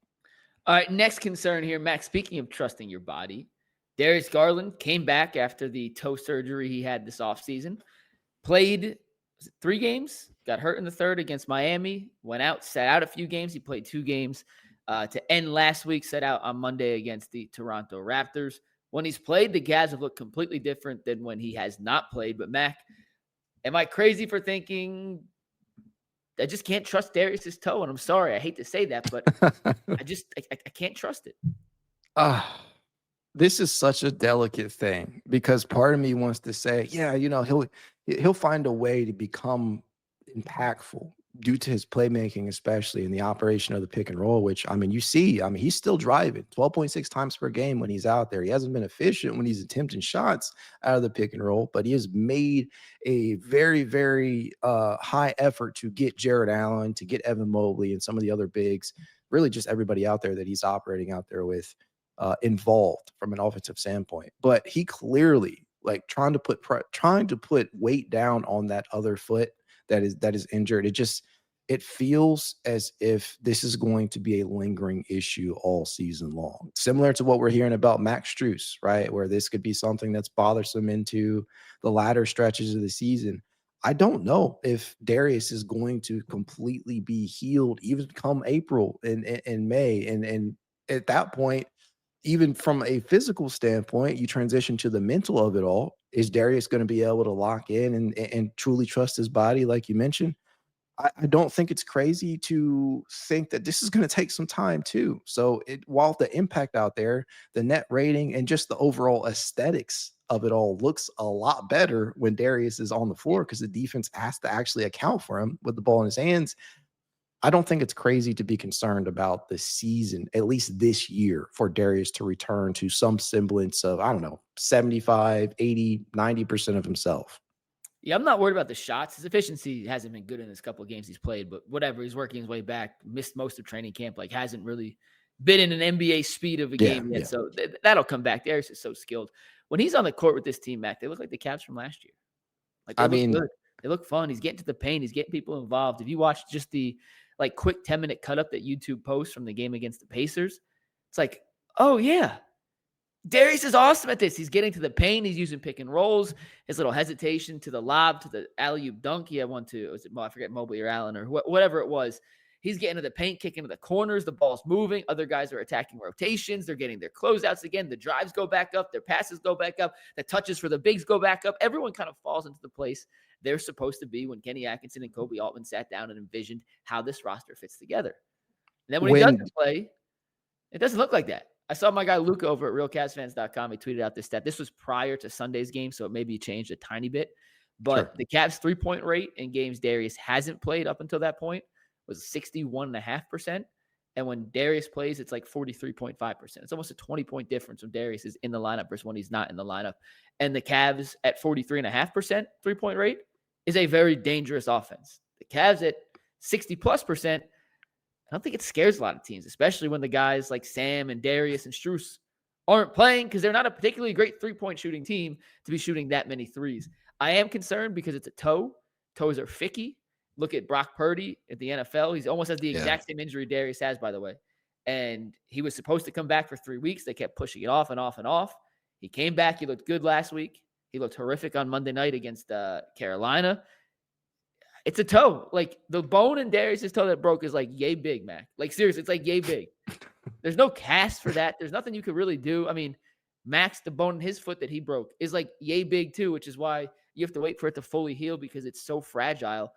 All right, next concern here, Max. Speaking of trusting your body, Darius Garland came back after the toe surgery he had this offseason. Played 3 games, got hurt in the third against Miami, went out, sat out a few games. He played 2 games to end last week, sat out on Monday against the Toronto Raptors. When he's played, the Cavs have looked completely different than when he has not played. But, Mac, am I crazy for thinking I just can't trust Darius's toe? And I'm sorry, I hate to say that, but I can't trust it. This is such a delicate thing, because part of me wants to say, yeah, he'll find a way to become impactful due to his playmaking, especially in the operation of the pick and roll, which, he's still driving 12.6 times per game when he's out there. He hasn't been efficient when he's attempting shots out of the pick and roll, but he has made a very, very high effort to get Jared Allen, to get Evan Mobley and some of the other bigs, really just everybody out there that he's operating out there with, involved from an offensive standpoint. But he clearly, like, trying to put weight down on that other foot that is injured. It feels as if this is going to be a lingering issue all season long, similar to what we're hearing about Max Strus, right? Where this could be something that's bothersome into the latter stretches of the season. I don't know if Darius is going to completely be healed even come April and May. And at that point, even from a physical standpoint, you transition to the mental of it all. Is Darius going to be able to lock in and truly trust his body, like you mentioned? I don't think it's crazy to think that this is going to take some time too. So while the impact out there, the net rating and just the overall aesthetics of it all looks a lot better when Darius is on the floor because the defense has to actually account for him with the ball in his hands. I don't think it's crazy to be concerned about the season, at least this year, for Darius to return to some semblance of, I don't know, 75, 80, 90% of himself. Yeah, I'm not worried about the shots. His efficiency hasn't been good in this couple of games he's played, but whatever. He's working his way back, missed most of training camp, like hasn't really been in an NBA speed of a game yet. So that'll come back. Darius is so skilled. When he's on the court with this team, Mac, they look like the Cavs from last year. Like they look good. They look fun. He's getting to the paint. He's getting people involved. If you watch just the like quick 10-minute cut up that YouTube posts from the game against the Pacers, it's like, oh yeah, Darius is awesome at this. He's getting to the paint. He's using pick and rolls. His little hesitation to the lob, to the alley-oop dunk. He had one to, I forget, Mobley or Allen or whatever it was. He's getting to the paint, kicking to the corners. The ball's moving. Other guys are attacking rotations. They're getting their closeouts again. The drives go back up. Their passes go back up. The touches for the bigs go back up. Everyone kind of falls into the place they're supposed to be when Kenny Atkinson and Kobe Altman sat down and envisioned how this roster fits together. And then when he doesn't play, it doesn't look like that. I saw my guy Luca over at realcavsfans.com. He tweeted out this stat. This was prior to Sunday's game, so it maybe changed a tiny bit. But the Cavs' three-point rate in games Darius hasn't played up until that point was 61.5%. And when Darius plays, it's like 43.5%. It's almost a 20-point difference when Darius is in the lineup versus when he's not in the lineup. And the Cavs at 43.5% three-point rate is a very dangerous offense. The Cavs at 60+%, I don't think it scares a lot of teams, especially when the guys like Sam and Darius and Strus aren't playing because they're not a particularly great three-point shooting team to be shooting that many threes. I am concerned because it's a toe. Toes are ficky. Look at Brock Purdy at the NFL. He's almost has the exact same injury Darius has, by the way. And he was supposed to come back for 3 weeks. They kept pushing it off and off and off. He came back. He looked good last week. He looked horrific on Monday night against Carolina. It's a toe. Like the bone in Darius' toe that broke is like yay big, Mac. Like seriously, it's like yay big. There's no cast for that. There's nothing you could really do. I mean, Max, the bone in his foot that he broke is like yay big too, which is why you have to wait for it to fully heal because it's so fragile.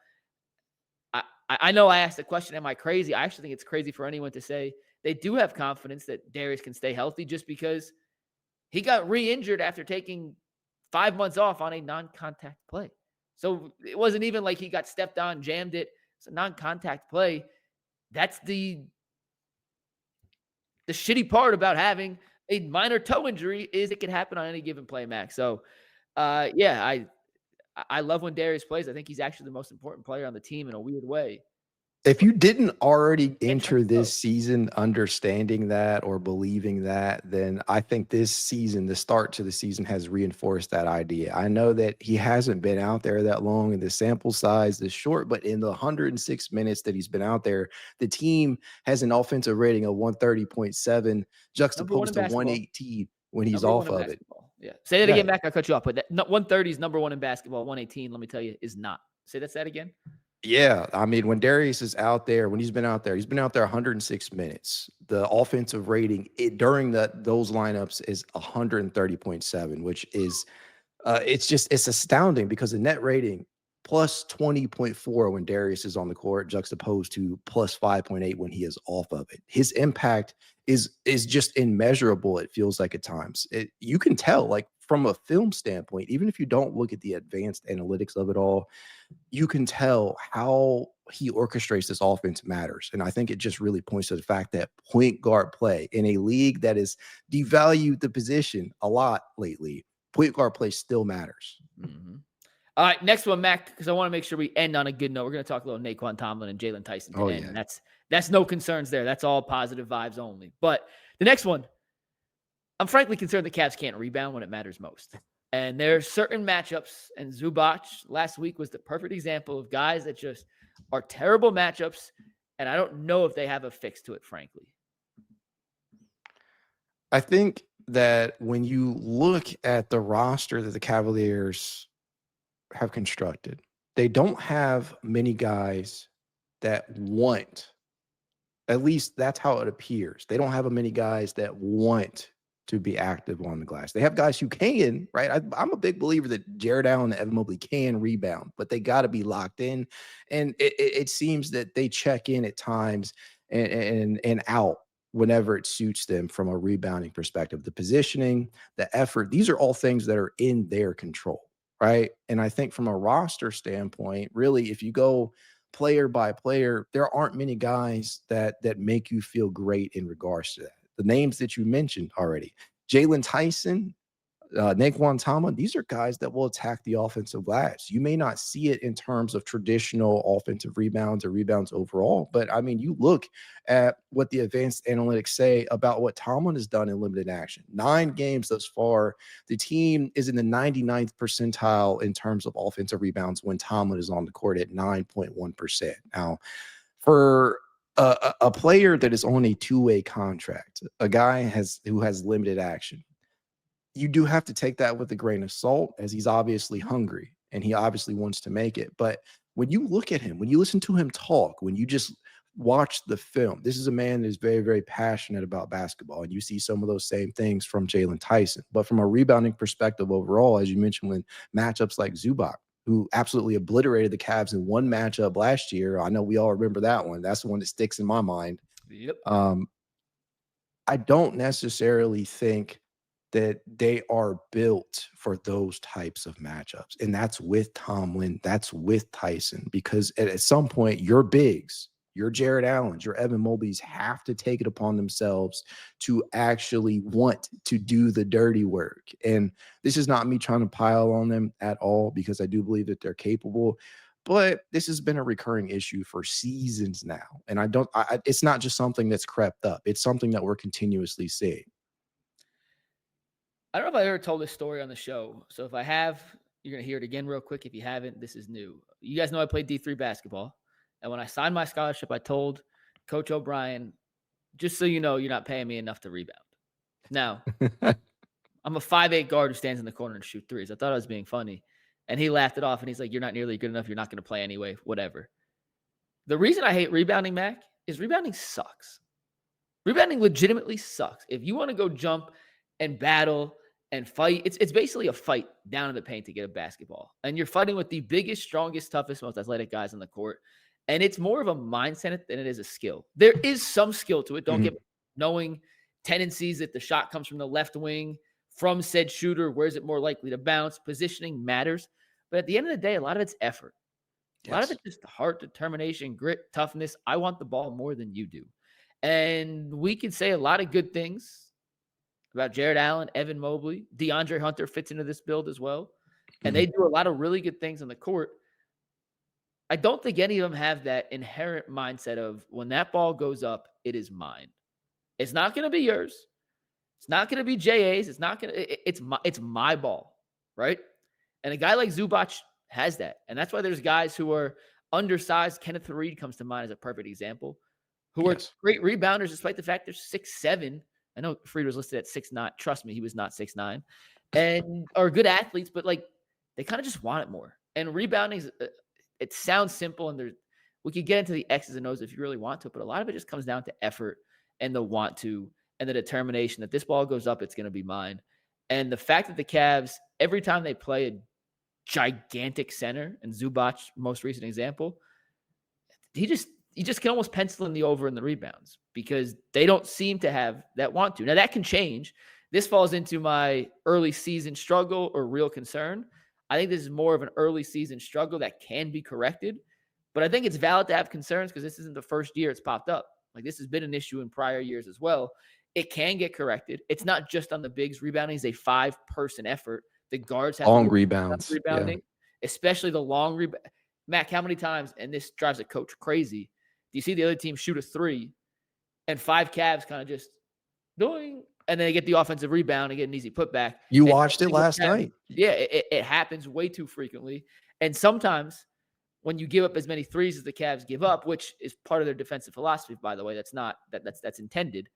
I know I asked the question, am I crazy? I actually think it's crazy for anyone to say they do have confidence that Darius can stay healthy just because he got re-injured after taking 5 months off on a non-contact play. So it wasn't even like he got stepped on, jammed it. It's a non-contact play. That's the shitty part about having a minor toe injury is it can happen on any given play, Max. So, I love when Darius plays. I think he's actually the most important player on the team in a weird way. If you didn't already enter this season understanding that or believing that, then I think this season, the start to the season, has reinforced that idea. I know that he hasn't been out there that long and the sample size is short, but in the 106 minutes that he's been out there, the team has an offensive rating of 130.7 juxtaposed to 118 when he's off of it. Yeah. Say that again, Mac. I'll cut you off. But that 130 is number one in basketball. 118, let me tell you, is not. Say that again. Yeah, I mean, when Darius is out there, when he's been out there 106 minutes. The offensive rating during those lineups is 130.7, which is it's astounding because the net rating plus 20.4 when Darius is on the court, juxtaposed to plus 5.8 when he is off of it. His impact is just immeasurable. It feels like at times. You can tell, like from a film standpoint, even if you don't look at the advanced analytics of it all, you can tell how he orchestrates this offense matters. And I think it just really points to the fact that point guard play in a league that has devalued the position a lot lately, point guard play still matters. Mm-hmm. All right, next one, Mac, because I want to make sure we end on a good note. We're going to talk a little nae'qwan Tomlin and Jalen Tyson today. And that's no concerns there. That's all positive vibes only. But the next one, I'm frankly concerned the Cavs can't rebound when it matters most. And there are certain matchups, and Zubac last week was the perfect example of guys that just are terrible matchups, and I don't know if they have a fix to it, frankly. I think that when you look at the roster that the Cavaliers have constructed, they don't have many guys that want, at least that's how it appears. They don't have many guys that want to be active on the glass. They have guys who can, right? I'm a big believer that Jared Allen and Evan Mobley can rebound, but they got to be locked in. And it seems that they check in at times and out whenever it suits them from a rebounding perspective. The positioning, the effort, these are all things that are in their control, right? And I think from a roster standpoint, really, if you go player by player, there aren't many guys that make you feel great in regards to that. The names that you mentioned already, Jalen Tyson, nae'qwan, these are guys that will attack the offensive glass. You may not see it in terms of traditional offensive rebounds or rebounds overall, but I mean, you look at what the advanced analytics say about what Tomlin has done in limited action. 9 games thus far, the team is in the 99th percentile in terms of offensive rebounds when Tomlin is on the court at 9.1%. Now, for a player that is on a 2-way contract, a guy who has limited action, you do have to take that with a grain of salt, as he's obviously hungry and he obviously wants to make it. But when you look at him, when you listen to him talk, when you just watch the film, this is a man that is very, very passionate about basketball. And you see some of those same things from Jalen Tyson. But from a rebounding perspective overall, as you mentioned, when matchups like Zubac, who absolutely obliterated the Cavs in one matchup last year. I know we all remember that one. That's the one that sticks in my mind. Yep. I don't necessarily think that they are built for those types of matchups. And that's with Tomlin, that's with Tyson, because at some point, your bigs, your Jared Allens, your Evan Mobleys have to take it upon themselves to actually want to do the dirty work. And this is not me trying to pile on them at all, because I do believe that they're capable. But this has been a recurring issue for seasons now. And it's not just something that's crept up. It's something that we're continuously seeing. I don't know if I ever told this story on the show. So if I have, you're going to hear it again real quick. If you haven't, this is new. You guys know I played D3 basketball. And when I signed my scholarship, I told Coach O'Brien, just so you know, you're not paying me enough to rebound. Now, I'm a 5'8" guard who stands in the corner and shoot threes. I thought I was being funny. And he laughed it off, and he's like, you're not nearly good enough. You're not going to play anyway, whatever. The reason I hate rebounding, Mac, is rebounding sucks. Rebounding legitimately sucks. If you want to go jump and battle and fight, it's basically a fight down in the paint to get a basketball. And you're fighting with the biggest, strongest, toughest, most athletic guys on the court. And it's more of a mindset than it is a skill. There is some skill to it. Don't get knowing tendencies that the shot comes from the left wing, from said shooter, where is it more likely to bounce? Positioning matters. But at the end of the day, a lot of it's effort. A lot of it's just heart, determination, grit, toughness. I want the ball more than you do. And we can say a lot of good things about Jared Allen, Evan Mobley. DeAndre Hunter fits into this build as well. And they do a lot of really good things on the court. I don't think any of them have that inherent mindset of when that ball goes up, it is mine. It's not going to be yours. It's not going to be JA's. It's not going to, it's my ball, right? And a guy like Zubac has that. And that's why there's guys who are undersized. Kenneth Faried comes to mind as a perfect example, who are great rebounders despite the fact they're 6'7". I know Faried was listed at 6'9". Trust me, he was not 6'9", and are good athletes, but like they kind of just want it more. And rebounding, it sounds simple, and we could get into the X's and O's if you really want to, but a lot of it just comes down to effort and the want to and the determination that this ball goes up, it's going to be mine. And the fact that the Cavs, every time they play a gigantic center, and Zubac, most recent example, you just can almost pencil in the over in the rebounds because they don't seem to have that want to. Now, that can change. This falls into my early season struggle or real concern. I think this is more of an early season struggle that can be corrected, but I think it's valid to have concerns because this isn't the first year it's popped up. Like, this has been an issue in prior years as well. It can get corrected. It's not just on the bigs. Rebounding is a 5-person effort. The guards have long rebounds, rebounding, especially the long rebound. Mac, how many times, and this drives a coach crazy, do you see the other team shoot a 3 and 5 Cavs kind of just doing, and then they get the offensive rebound and get an easy putback? You watched it last night. Yeah, it happens way too frequently. And sometimes when you give up as many threes as the Cavs give up, which is part of their defensive philosophy, by the way, that's intended,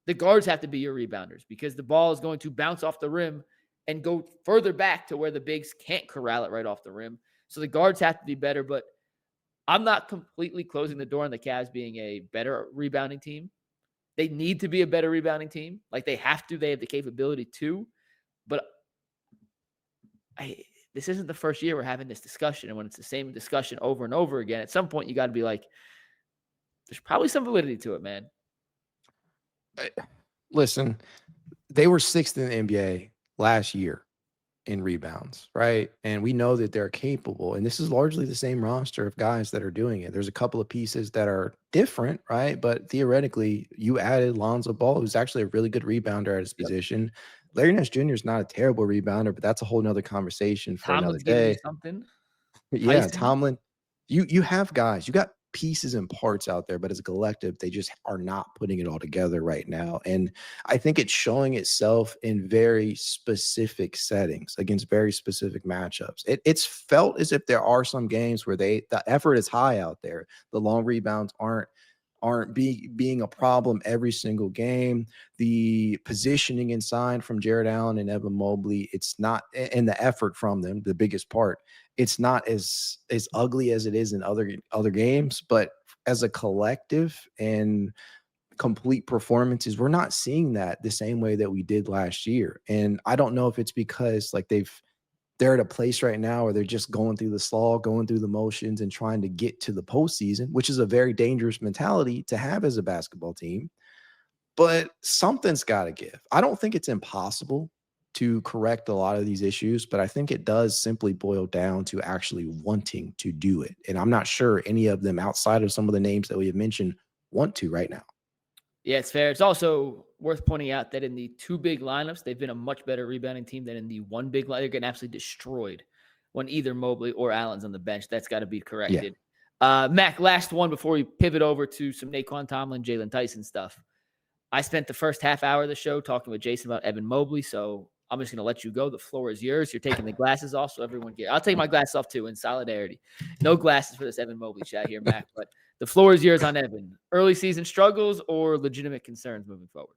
the guards have to be your rebounders because the ball is going to bounce off the rim and go further back to where the bigs can't corral it right off the rim. So the guards have to be better, but I'm not completely closing the door on the Cavs being a better rebounding team. They need to be a better rebounding team. Like they have to. They have the capability to. But this isn't the first year we're having this discussion. And when it's the same discussion over and over again, at some point you got to be like, there's probably some validity to it, man. Listen, they were 6th in the NBA last year in rebounds, right? And we know that they're capable. And this is largely the same roster of guys that are doing it. There's a couple of pieces that are different, right? But theoretically, you added Lonzo Ball, who's actually a really good rebounder at his position. Larry Nance Jr. is not a terrible rebounder, but that's a whole nother conversation for another day. Something. Yeah, Tomlin, you have guys, you got pieces and parts out there, but as a collective, they just are not putting it all together right now. And I think it's showing itself in very specific settings against very specific matchups. It's felt as if there are some games where the effort is high out there. The long rebounds aren't being a problem every single game. The positioning inside from Jared Allen and Evan Mobley, it's not, and the effort from them, the biggest part, it's not as ugly as it is in other games, but as a collective and complete performances, we're not seeing that the same way that we did last year. And I don't know if it's because like they're at a place right now where they're just going through the slog, going through the motions and trying to get to the postseason, which is a very dangerous mentality to have as a basketball team. But something's got to give. I don't think it's impossible to correct a lot of these issues, but I think it does simply boil down to actually wanting to do it. And I'm not sure any of them outside of some of the names that we have mentioned want to right now. Yeah, it's fair. It's also worth pointing out that in the 2 big lineups, they've been a much better rebounding team than in the 1 big line. They're getting absolutely destroyed when either Mobley or Allen's on the bench. That's got to be corrected. Yeah. Mac, last one before we pivot over to some nae'qwan Tomlin, Jalen Tyson stuff. I spent the first half hour of the show talking with Jason about Evan Mobley, so I'm just going to let you go. The floor is yours. You're taking the glasses off, so everyone get. I'll take my glasses off too in solidarity. No glasses for this Evan Mobley chat here, Mac, but the floor is yours on Evan. Early season struggles or legitimate concerns moving forward?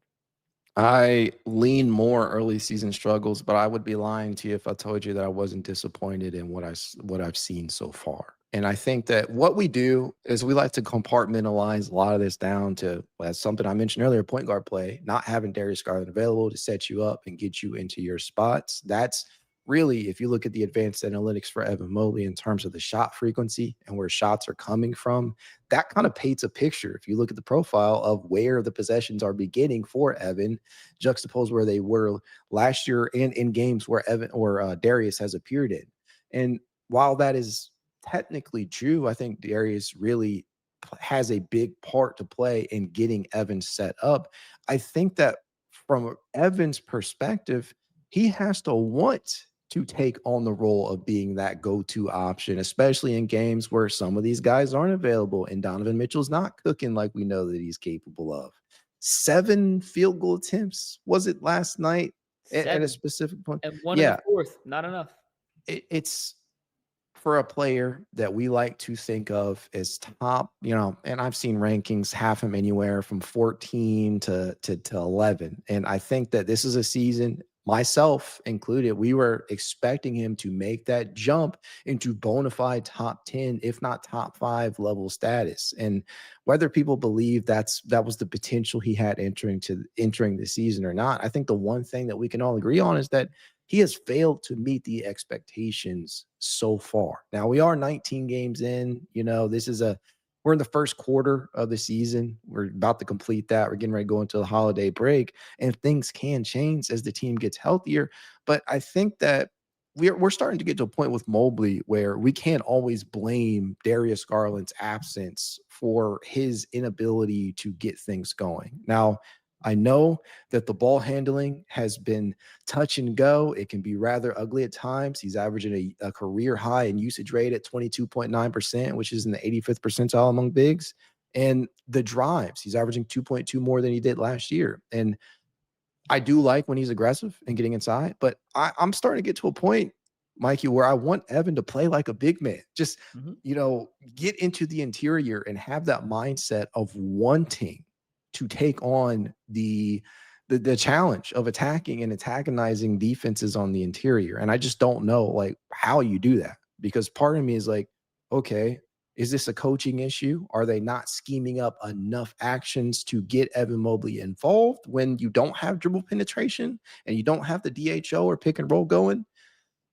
I lean more early season struggles, but I would be lying to you if I told you that I wasn't disappointed in what I've seen so far. And I think that what we do is we like to compartmentalize a lot of this down to, as something I mentioned earlier, point guard play, not having Darius Garland available to set you up and get you into your spots. That's really, if you look at the advanced analytics for Evan Mobley in terms of the shot frequency and where shots are coming from, that kind of paints a picture. If you look at the profile of where the possessions are beginning for Evan, juxtaposed where they were last year and in games where Evan or Darius has appeared in. And while that is technically true, I think Darius really has a big part to play in getting Evan set up. I think that from Evan's perspective, he has to want to take on the role of being that go-to option, especially in games where some of these guys aren't available and Donovan Mitchell's not cooking like we know that he's capable of. 7 field goal attempts, was it last night at a specific point? And 1 in the fourth, not enough. It's for a player that we like to think of as top, and I've seen rankings have him anywhere from 14 to 11. And I think that this is a season, myself included, we were expecting him to make that jump into bona fide top 10, if not top 5 level status. And whether people believe that was the potential he had entering the season or not, I think the one thing that we can all agree on is that he has failed to meet the expectations so far. Now we are 19 games in, we're in the first quarter of the season. We're about to complete that. We're getting ready to go into the holiday break, and things can change as the team gets healthier. But I think that we're starting to get to a point with Mobley where we can't always blame Darius Garland's absence for his inability to get things going. Now, I know that the ball handling has been touch and go. It can be rather ugly at times. He's averaging a career high in usage rate at 22.9%, which is in the 85th percentile among bigs. And the drives, he's averaging 2.2 more than he did last year. And I do like when he's aggressive and getting inside, but I'm starting to get to a point, Mikey, where I want Evan to play like a big man. Just, get into the interior and have that mindset of wanting to take on the challenge of attacking and antagonizing defenses on the interior. And I just don't know how you do that, because part of me is like, okay, is this a coaching issue? Are they not scheming up enough actions to get Evan Mobley involved when you don't have dribble penetration and you don't have the DHO or pick and roll going?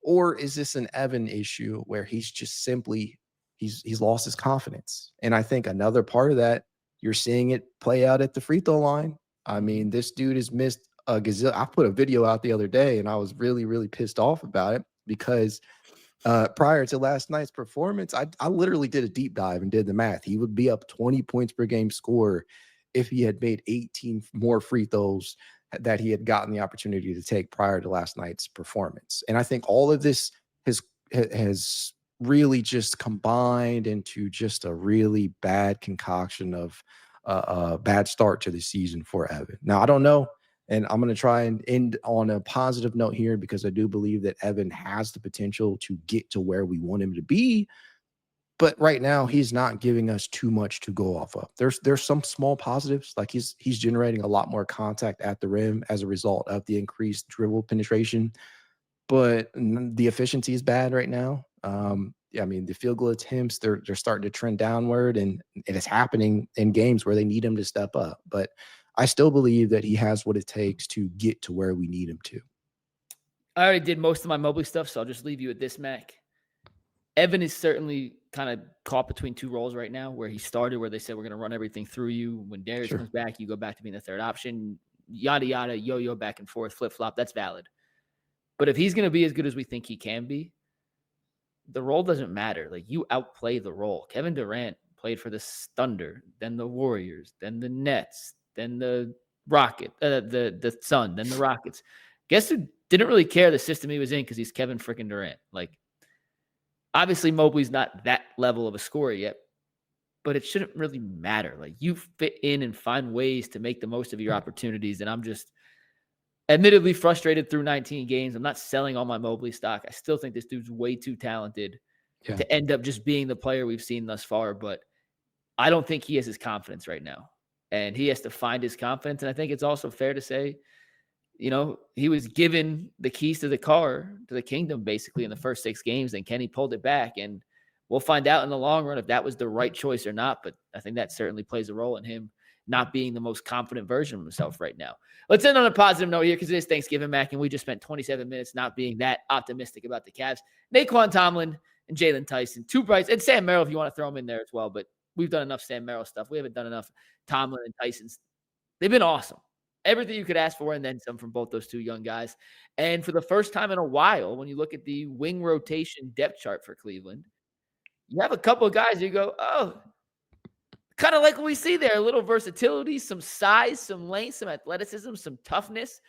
Or is this an Evan issue where he's just simply he's lost his confidence? And I think another part of that, you're seeing it play out at the free throw line. I mean, this dude has missed a gazillion. I put a video out the other day and I was really, really pissed off about it because prior to last night's performance, I literally did a deep dive and did the math. He would be up 20 points per game score if he had made 18 more free throws that he had gotten the opportunity to take prior to last night's performance. And I think all of this has really just combined into just a really bad concoction of a bad start to the season for Evan. Now, I don't know, and I'm going to try and end on a positive note here because I do believe that Evan has the potential to get to where we want him to be. But right now, he's not giving us too much to go off of. There's some small positives, like he's generating a lot more contact at the rim as a result of the increased dribble penetration. But the efficiency is bad right now. I mean, the field goal attempts, they're starting to trend downward, and it is happening in games where they need him to step up. But I still believe that he has what it takes to get to where we need him to. I already did most of my Mobley stuff, so I'll just leave you with this, Mac. Evan is certainly kind of caught between two roles right now, where he started, where they said, we're going to run everything through you. When Darius comes back, you go back to being the third option, yada, yada, yo-yo, back and forth, flip-flop. That's valid. But if he's going to be as good as we think he can be, the role doesn't matter. Like, you outplay the role. Kevin Durant played for the Thunder, then the Warriors, then the Nets, then the the Sun, then the Rockets. Guess who didn't really care the system he was in because he's Kevin freaking Durant? Like, obviously, Mobley's not that level of a scorer yet, but it shouldn't really matter. Like, you fit in and find ways to make the most of your opportunities. And I'm just admittedly frustrated through 19 games. I'm not selling all my Mobley stock. I still think this dude's way too talented to end up just being the player we've seen thus far. But I don't think he has his confidence right now. And he has to find his confidence. And I think it's also fair to say, you know, he was given the keys to the car, to the kingdom, basically, in the first 6 games, and Kenny pulled it back. And we'll find out in the long run if that was the right choice or not. But I think that certainly plays a role in him not being the most confident version of himself right now. Let's end on a positive note here because it is Thanksgiving, Mac, and we just spent 27 minutes not being that optimistic about the Cavs. nae'qwan Tomlin and Jalen Tyson, 2 brights, and Sam Merrill if you want to throw him in there as well. But we've done enough Sam Merrill stuff. We haven't done enough Tomlin and Tyson's. They've been awesome. Everything you could ask for and then some from both those 2 young guys. And for the first time in a while, when you look at the wing rotation depth chart for Cleveland, you have a couple of guys you go, oh, kind of like what we see there, a little versatility, some size, some length, some athleticism, some toughness.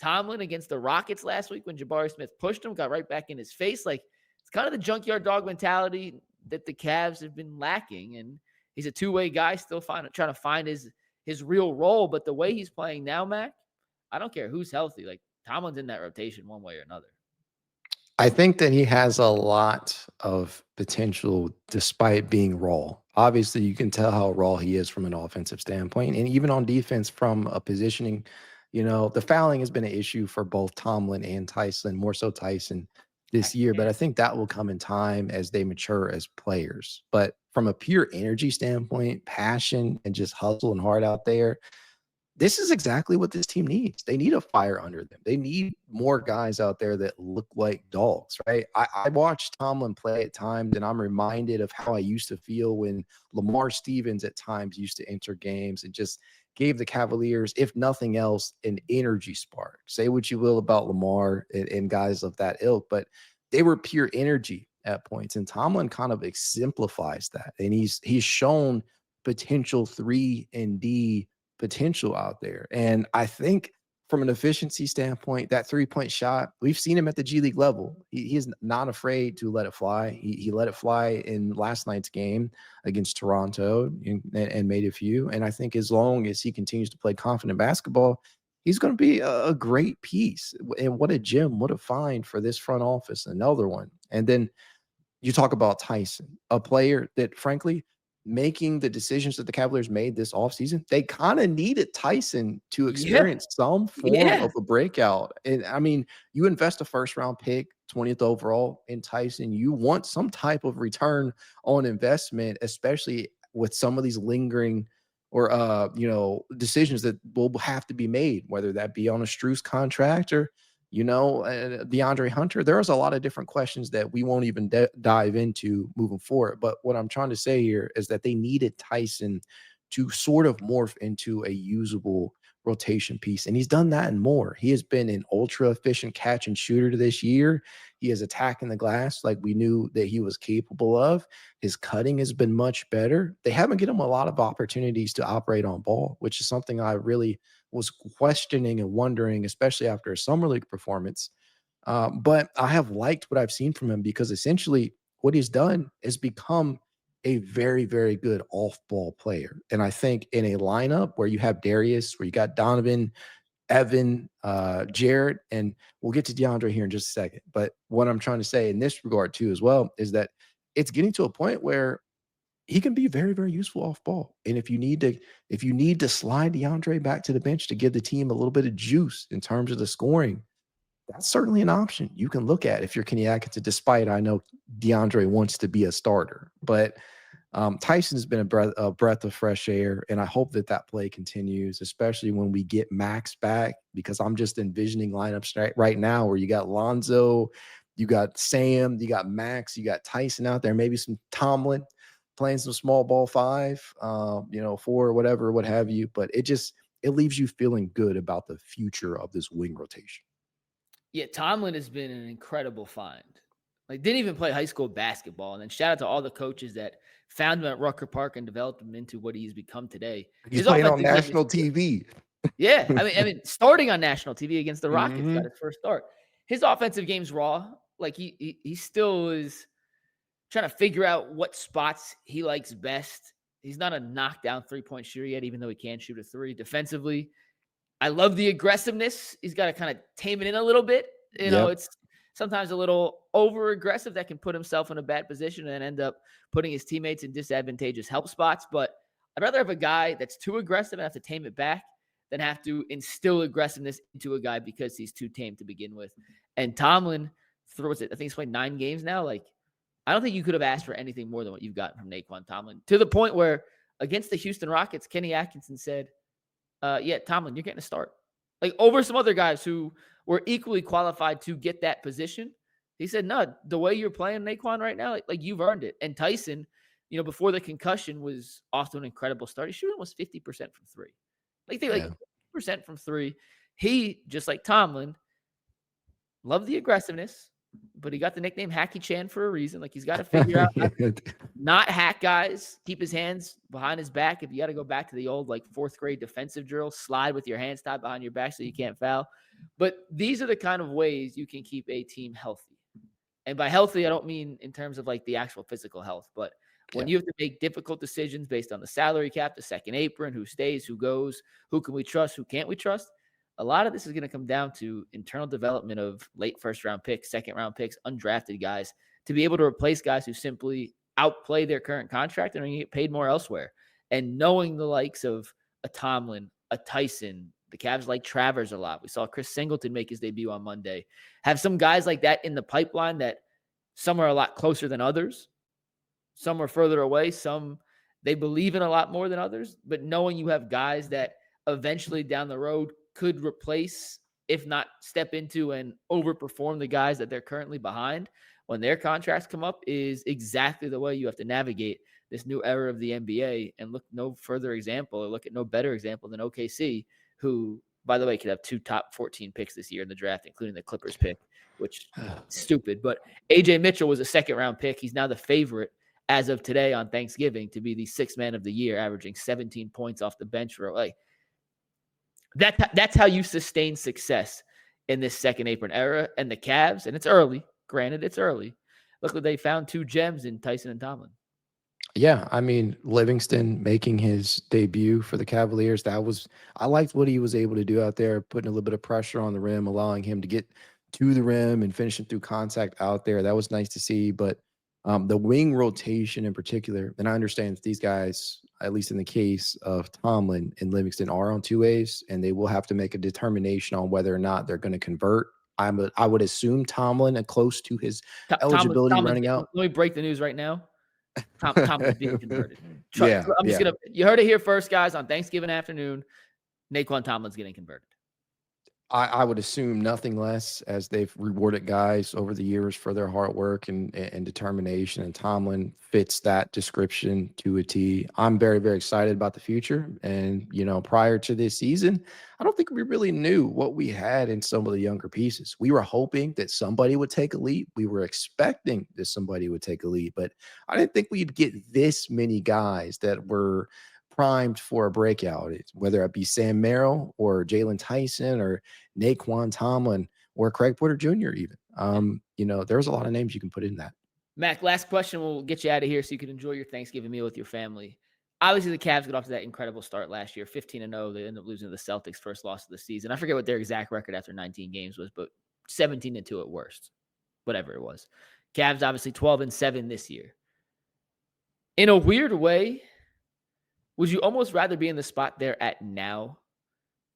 Tomlin against the Rockets last week when Jabari Smith pushed him, got right back in his face. Like, it's kind of the junkyard dog mentality that the Cavs have been lacking. And he's a two-way guy, still trying to find his real role. But the way he's playing now, Mac, I don't care who's healthy. Like, Tomlin's in that rotation one way or another. I think that he has a lot of potential despite being raw. Obviously, you can tell how raw he is from an offensive standpoint. And even on defense from a positioning, you know, the fouling has been an issue for both Tomlin and Tyson, more so Tyson this year. But I think that will come in time as they mature as players. But from a pure energy standpoint, passion and just hustle and heart out there, this is exactly what this team needs. They need a fire under them. They need more guys out there that look like dogs, right? I watched Tomlin play at times, and I'm reminded of how I used to feel when Lamar Stevens at times used to enter games and just gave the Cavaliers, if nothing else, an energy spark. Say what you will about Lamar and guys of that ilk, but they were pure energy at points. And Tomlin kind of exemplifies that. And he's shown potential 3-and-D potential out there. And I think from an efficiency standpoint, that 3-point shot, we've seen him at the G League level. He is not afraid to let it fly. He let it fly in last night's game against Toronto and made a few. And I think as long as he continues to play confident basketball, he's going to be a great piece. And what a gem, what a find for this front office, another one. And then you talk about Tyson, a player that, frankly, making the decisions that the Cavaliers made this offseason, they kind of needed Tyson to experience some form of a breakout. And I mean, you invest a first-round pick 20th overall in Tyson, you want some type of return on investment, especially with some of these lingering or decisions that will have to be made, whether that be on a Strus contract or DeAndre Hunter. There's a lot of different questions that we won't even dive into moving forward. But what I'm trying to say here is that they needed Tyson to sort of morph into a usable rotation piece. And he's done that and more. He has been an ultra efficient catch and shooter this year. He is attacking the glass like we knew that he was capable of. His cutting has been much better. They haven't given him a lot of opportunities to operate on ball, which is something I really was questioning and wondering, especially after a summer league performance. But I have liked what I've seen from him because essentially what he's done is become a very, very good off-ball player. And I think in a lineup where you have Darius, where you got Donovan, Evan, Jared, and we'll get to DeAndre here in just a second. But what I'm trying to say in this regard too as well is that it's getting to a point where he can be very, very useful off ball. And if you need to slide DeAndre back to the bench to give the team a little bit of juice in terms of the scoring, that's certainly an option you can look at if you're Kenny Atkinson, despite I know DeAndre wants to be a starter. But Tyson has been a breath of fresh air, and I hope that play continues, especially when we get Max back, because I'm just envisioning lineups right now where you got Lonzo, you got Sam, you got Max, you got Tyson out there, maybe some Tomlin playing some small ball 5, 4, whatever, what have you. But it leaves you feeling good about the future of this wing rotation. Yeah, Tomlin has been an incredible find. Like, didn't even play high school basketball. And then shout out to all the coaches that found him at Rucker Park and developed him into what he's become today. He's playing on national TV. Yeah, I mean, starting on national TV against the Rockets, got his first start. His offensive game's raw. Like, he still is trying to figure out what spots he likes best. He's not a knockdown three-point shooter yet, even though he can shoot a 3. Defensively, I love the aggressiveness. He's got to kind of tame it in a little bit. You know, it's sometimes a little over-aggressive that can put himself in a bad position and end up putting his teammates in disadvantageous help spots. But I'd rather have a guy that's too aggressive and have to tame it back than have to instill aggressiveness into a guy because he's too tame to begin with. And Tomlin throws it. I think he's played 9 games now. Like, I don't think you could have asked for anything more than what you've gotten from nae'qwan Tomlin, to the point where against the Houston Rockets, Kenny Atkinson said, yeah, Tomlin, you're getting a start. Like, over some other guys who were equally qualified to get that position. He said, no, the way you're playing nae'qwan right now, like you've earned it. And Tyson, before the concussion, was off to an incredible start. He's shooting almost 50% from 3. Like, 50% from 3. He, just like Tomlin, loved the aggressiveness, but he got the nickname Hacky Chan for a reason. Like, he's got to figure out how to not hack guys, keep his hands behind his back. If you got to go back to the old, like, 4th grade defensive drill, slide with your hands tied behind your back so you can't foul. But these are the kind of ways you can keep a team healthy. And by healthy, I don't mean in terms of like the actual physical health, but when you have to make difficult decisions based on the salary cap, the second apron, who stays, who goes, who can we trust, who can't we trust, a lot of this is going to come down to internal development of late first-round picks, second-round picks, undrafted guys, to be able to replace guys who simply outplay their current contract and are going to get paid more elsewhere. And knowing the likes of a Tomlin, a Tyson, the Cavs like Travers a lot. We saw Chris Singleton make his debut on Monday. Have some guys like that in the pipeline that some are a lot closer than others. Some are further away. Some they believe in a lot more than others. But knowing you have guys that eventually down the road could replace, if not step into and overperform the guys that they're currently behind when their contracts come up, is exactly the way you have to navigate this new era of the NBA. And look no further example, or look at no better example than OKC, who, by the way, could have 2 top 14 picks this year in the draft, including the Clippers pick, which is stupid. But AJ Mitchell was a 2nd-round pick. He's now the favorite as of today on Thanksgiving to be the 6th man of the year, averaging 17 points off the bench. Like, that's how you sustain success in this second apron era. And the Cavs, and it's early, granted, it's early. Look what they found, 2 gems in Tyson and Tomlin. Yeah, I mean, Livingston making his debut for the Cavaliers, I liked what he was able to do out there, putting a little bit of pressure on the rim, allowing him to get to the rim and finishing through contact out there. That was nice to see. But the wing rotation in particular, and I understand that these guys, at least in the case of Tomlin and Livingston, are on 2 ways, and they will have to make a determination on whether or not they're going to convert. I would assume Tomlin and close to his eligibility running out. Let me break the news right now. Tomlin's being converted. Yeah, I'm just gonna. You heard it here first, guys. On Thanksgiving afternoon, nae'qwan Tomlin's getting converted. I would assume nothing less, as they've rewarded guys over the years for their hard work and determination. And Tomlin fits that description to a T. I'm very, very excited about the future. And, prior to this season, I don't think we really knew what we had in some of the younger pieces. We were hoping that somebody would take a leap. We were expecting that somebody would take a leap, but I didn't think we'd get this many guys that were primed for a breakout, whether it be Sam Merrill or Jalen Tyson or nae'qwan Tomlin or Craig Porter Jr. even. There's a lot of names you can put in that. Mac, last question. We'll get you out of here so you can enjoy your Thanksgiving meal with your family. Obviously, the Cavs got off to that incredible start last year, 15-0. They ended up losing to the Celtics, first loss of the season. I forget what their exact record after 19 games was, but 17-2 at worst, whatever it was. Cavs obviously 12-7 this year. In a weird way, would you almost rather be in the spot they're at now,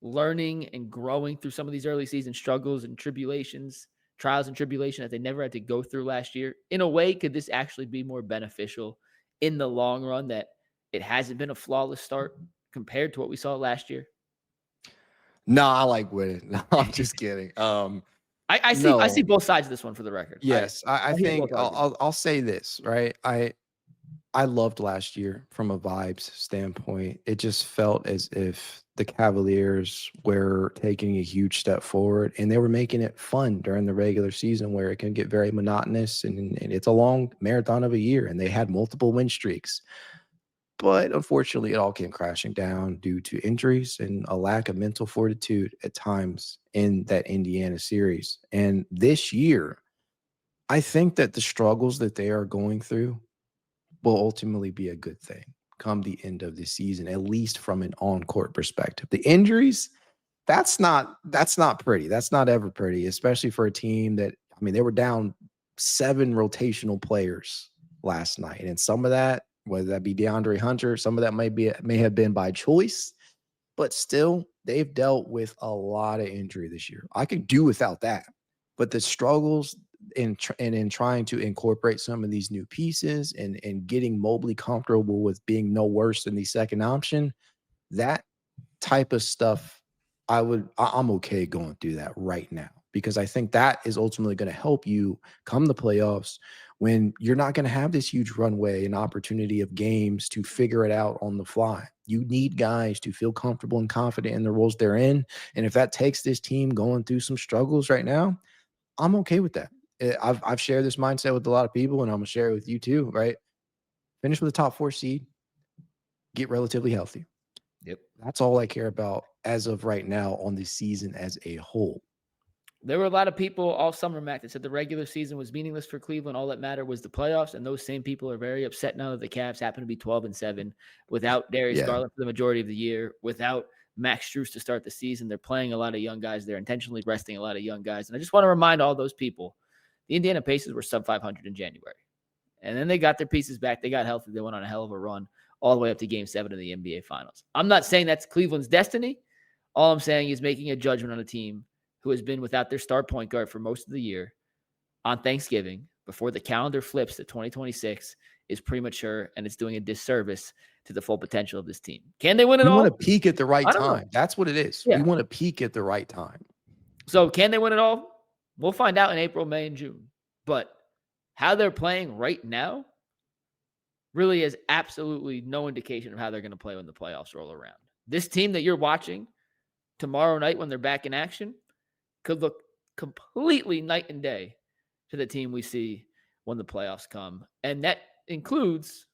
learning and growing through some of these early season struggles and tribulations, trials and tribulations that they never had to go through last year? In a way, could this actually be more beneficial in the long run, that it hasn't been a flawless start compared to what we saw last year? No, I like winning. No, I'm just kidding. I see both sides of this one, for the record. Yes, I think I'll say this, right? I loved last year from a vibes standpoint. It just felt as if the Cavaliers were taking a huge step forward, and they were making it fun during the regular season, where it can get very monotonous, and it's a long marathon of a year, and they had multiple win streaks. But unfortunately, it all came crashing down due to injuries and a lack of mental fortitude at times in that Indiana series. And this year, I think that the struggles that they are going through will ultimately be a good thing come the end of the season, at least from an on-court perspective. The injuries, that's not pretty. That's not ever pretty, especially for a team that, they were down 7 rotational players last night. And some of that, whether that be DeAndre Hunter, some of that may have been by choice, but still, they've dealt with a lot of injury this year. I could do without that. But the struggles in trying to incorporate some of these new pieces and getting Mobley comfortable with being no worse than the second option, that type of stuff, I'm okay going through that right now, because I think that is ultimately going to help you come the playoffs when you're not going to have this huge runway and opportunity of games to figure it out on the fly. You need guys to feel comfortable and confident in the roles they're in. And if that takes this team going through some struggles right now, I'm okay with that. I've shared this mindset with a lot of people, and I'm going to share it with you too, right? Finish with a top 4 seed, get relatively healthy. Yep. That's all I care about as of right now on the season as a whole. There were a lot of people all summer, Mac, that said the regular season was meaningless for Cleveland. All that mattered was the playoffs, and those same people are very upset now that the Cavs happen to be 12-7 without Darius Garland for the majority of the year, without Max Strus to start the season. They're playing a lot of young guys. They're intentionally resting a lot of young guys. And I just want to remind all those people, the Indiana Pacers were sub 500 in January. And then they got their pieces back. They got healthy. They went on a hell of a run all the way up to Game 7 of the NBA Finals. I'm not saying that's Cleveland's destiny. All I'm saying is making a judgment on a team who has been without their star point guard for most of the year on Thanksgiving before the calendar flips to 2026 is premature, and it's doing a disservice to the full potential of this team. Can they win it all? We want to peak at the right time. That's what it is. Yeah. We want to peak at the right time. So can they win it all? We'll find out in April, May, and June. But how they're playing right now really is absolutely no indication of how they're going to play when the playoffs roll around. This team that you're watching tomorrow night when they're back in action could look completely night and day to the team we see when the playoffs come. And that includes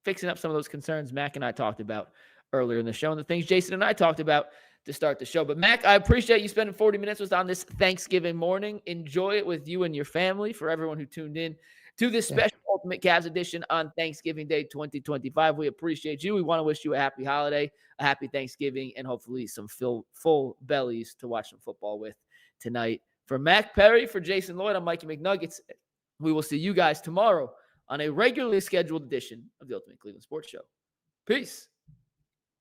fixing up some of those concerns Mac and I talked about earlier in the show and the things Jason and I talked about to start the show. But Mac, I appreciate you spending 40 minutes with us on this Thanksgiving morning. Enjoy it with you and your family. For everyone who tuned in to this special Ultimate Cavs edition on Thanksgiving Day 2025, we appreciate you. We want to wish you a happy holiday, a happy Thanksgiving, and hopefully some full bellies to watch some football with tonight. For Mac Perry, for Jason Lloyd, I'm Mikey McNuggets. We will see you guys tomorrow on a regularly scheduled edition of the Ultimate Cleveland Sports Show. Peace.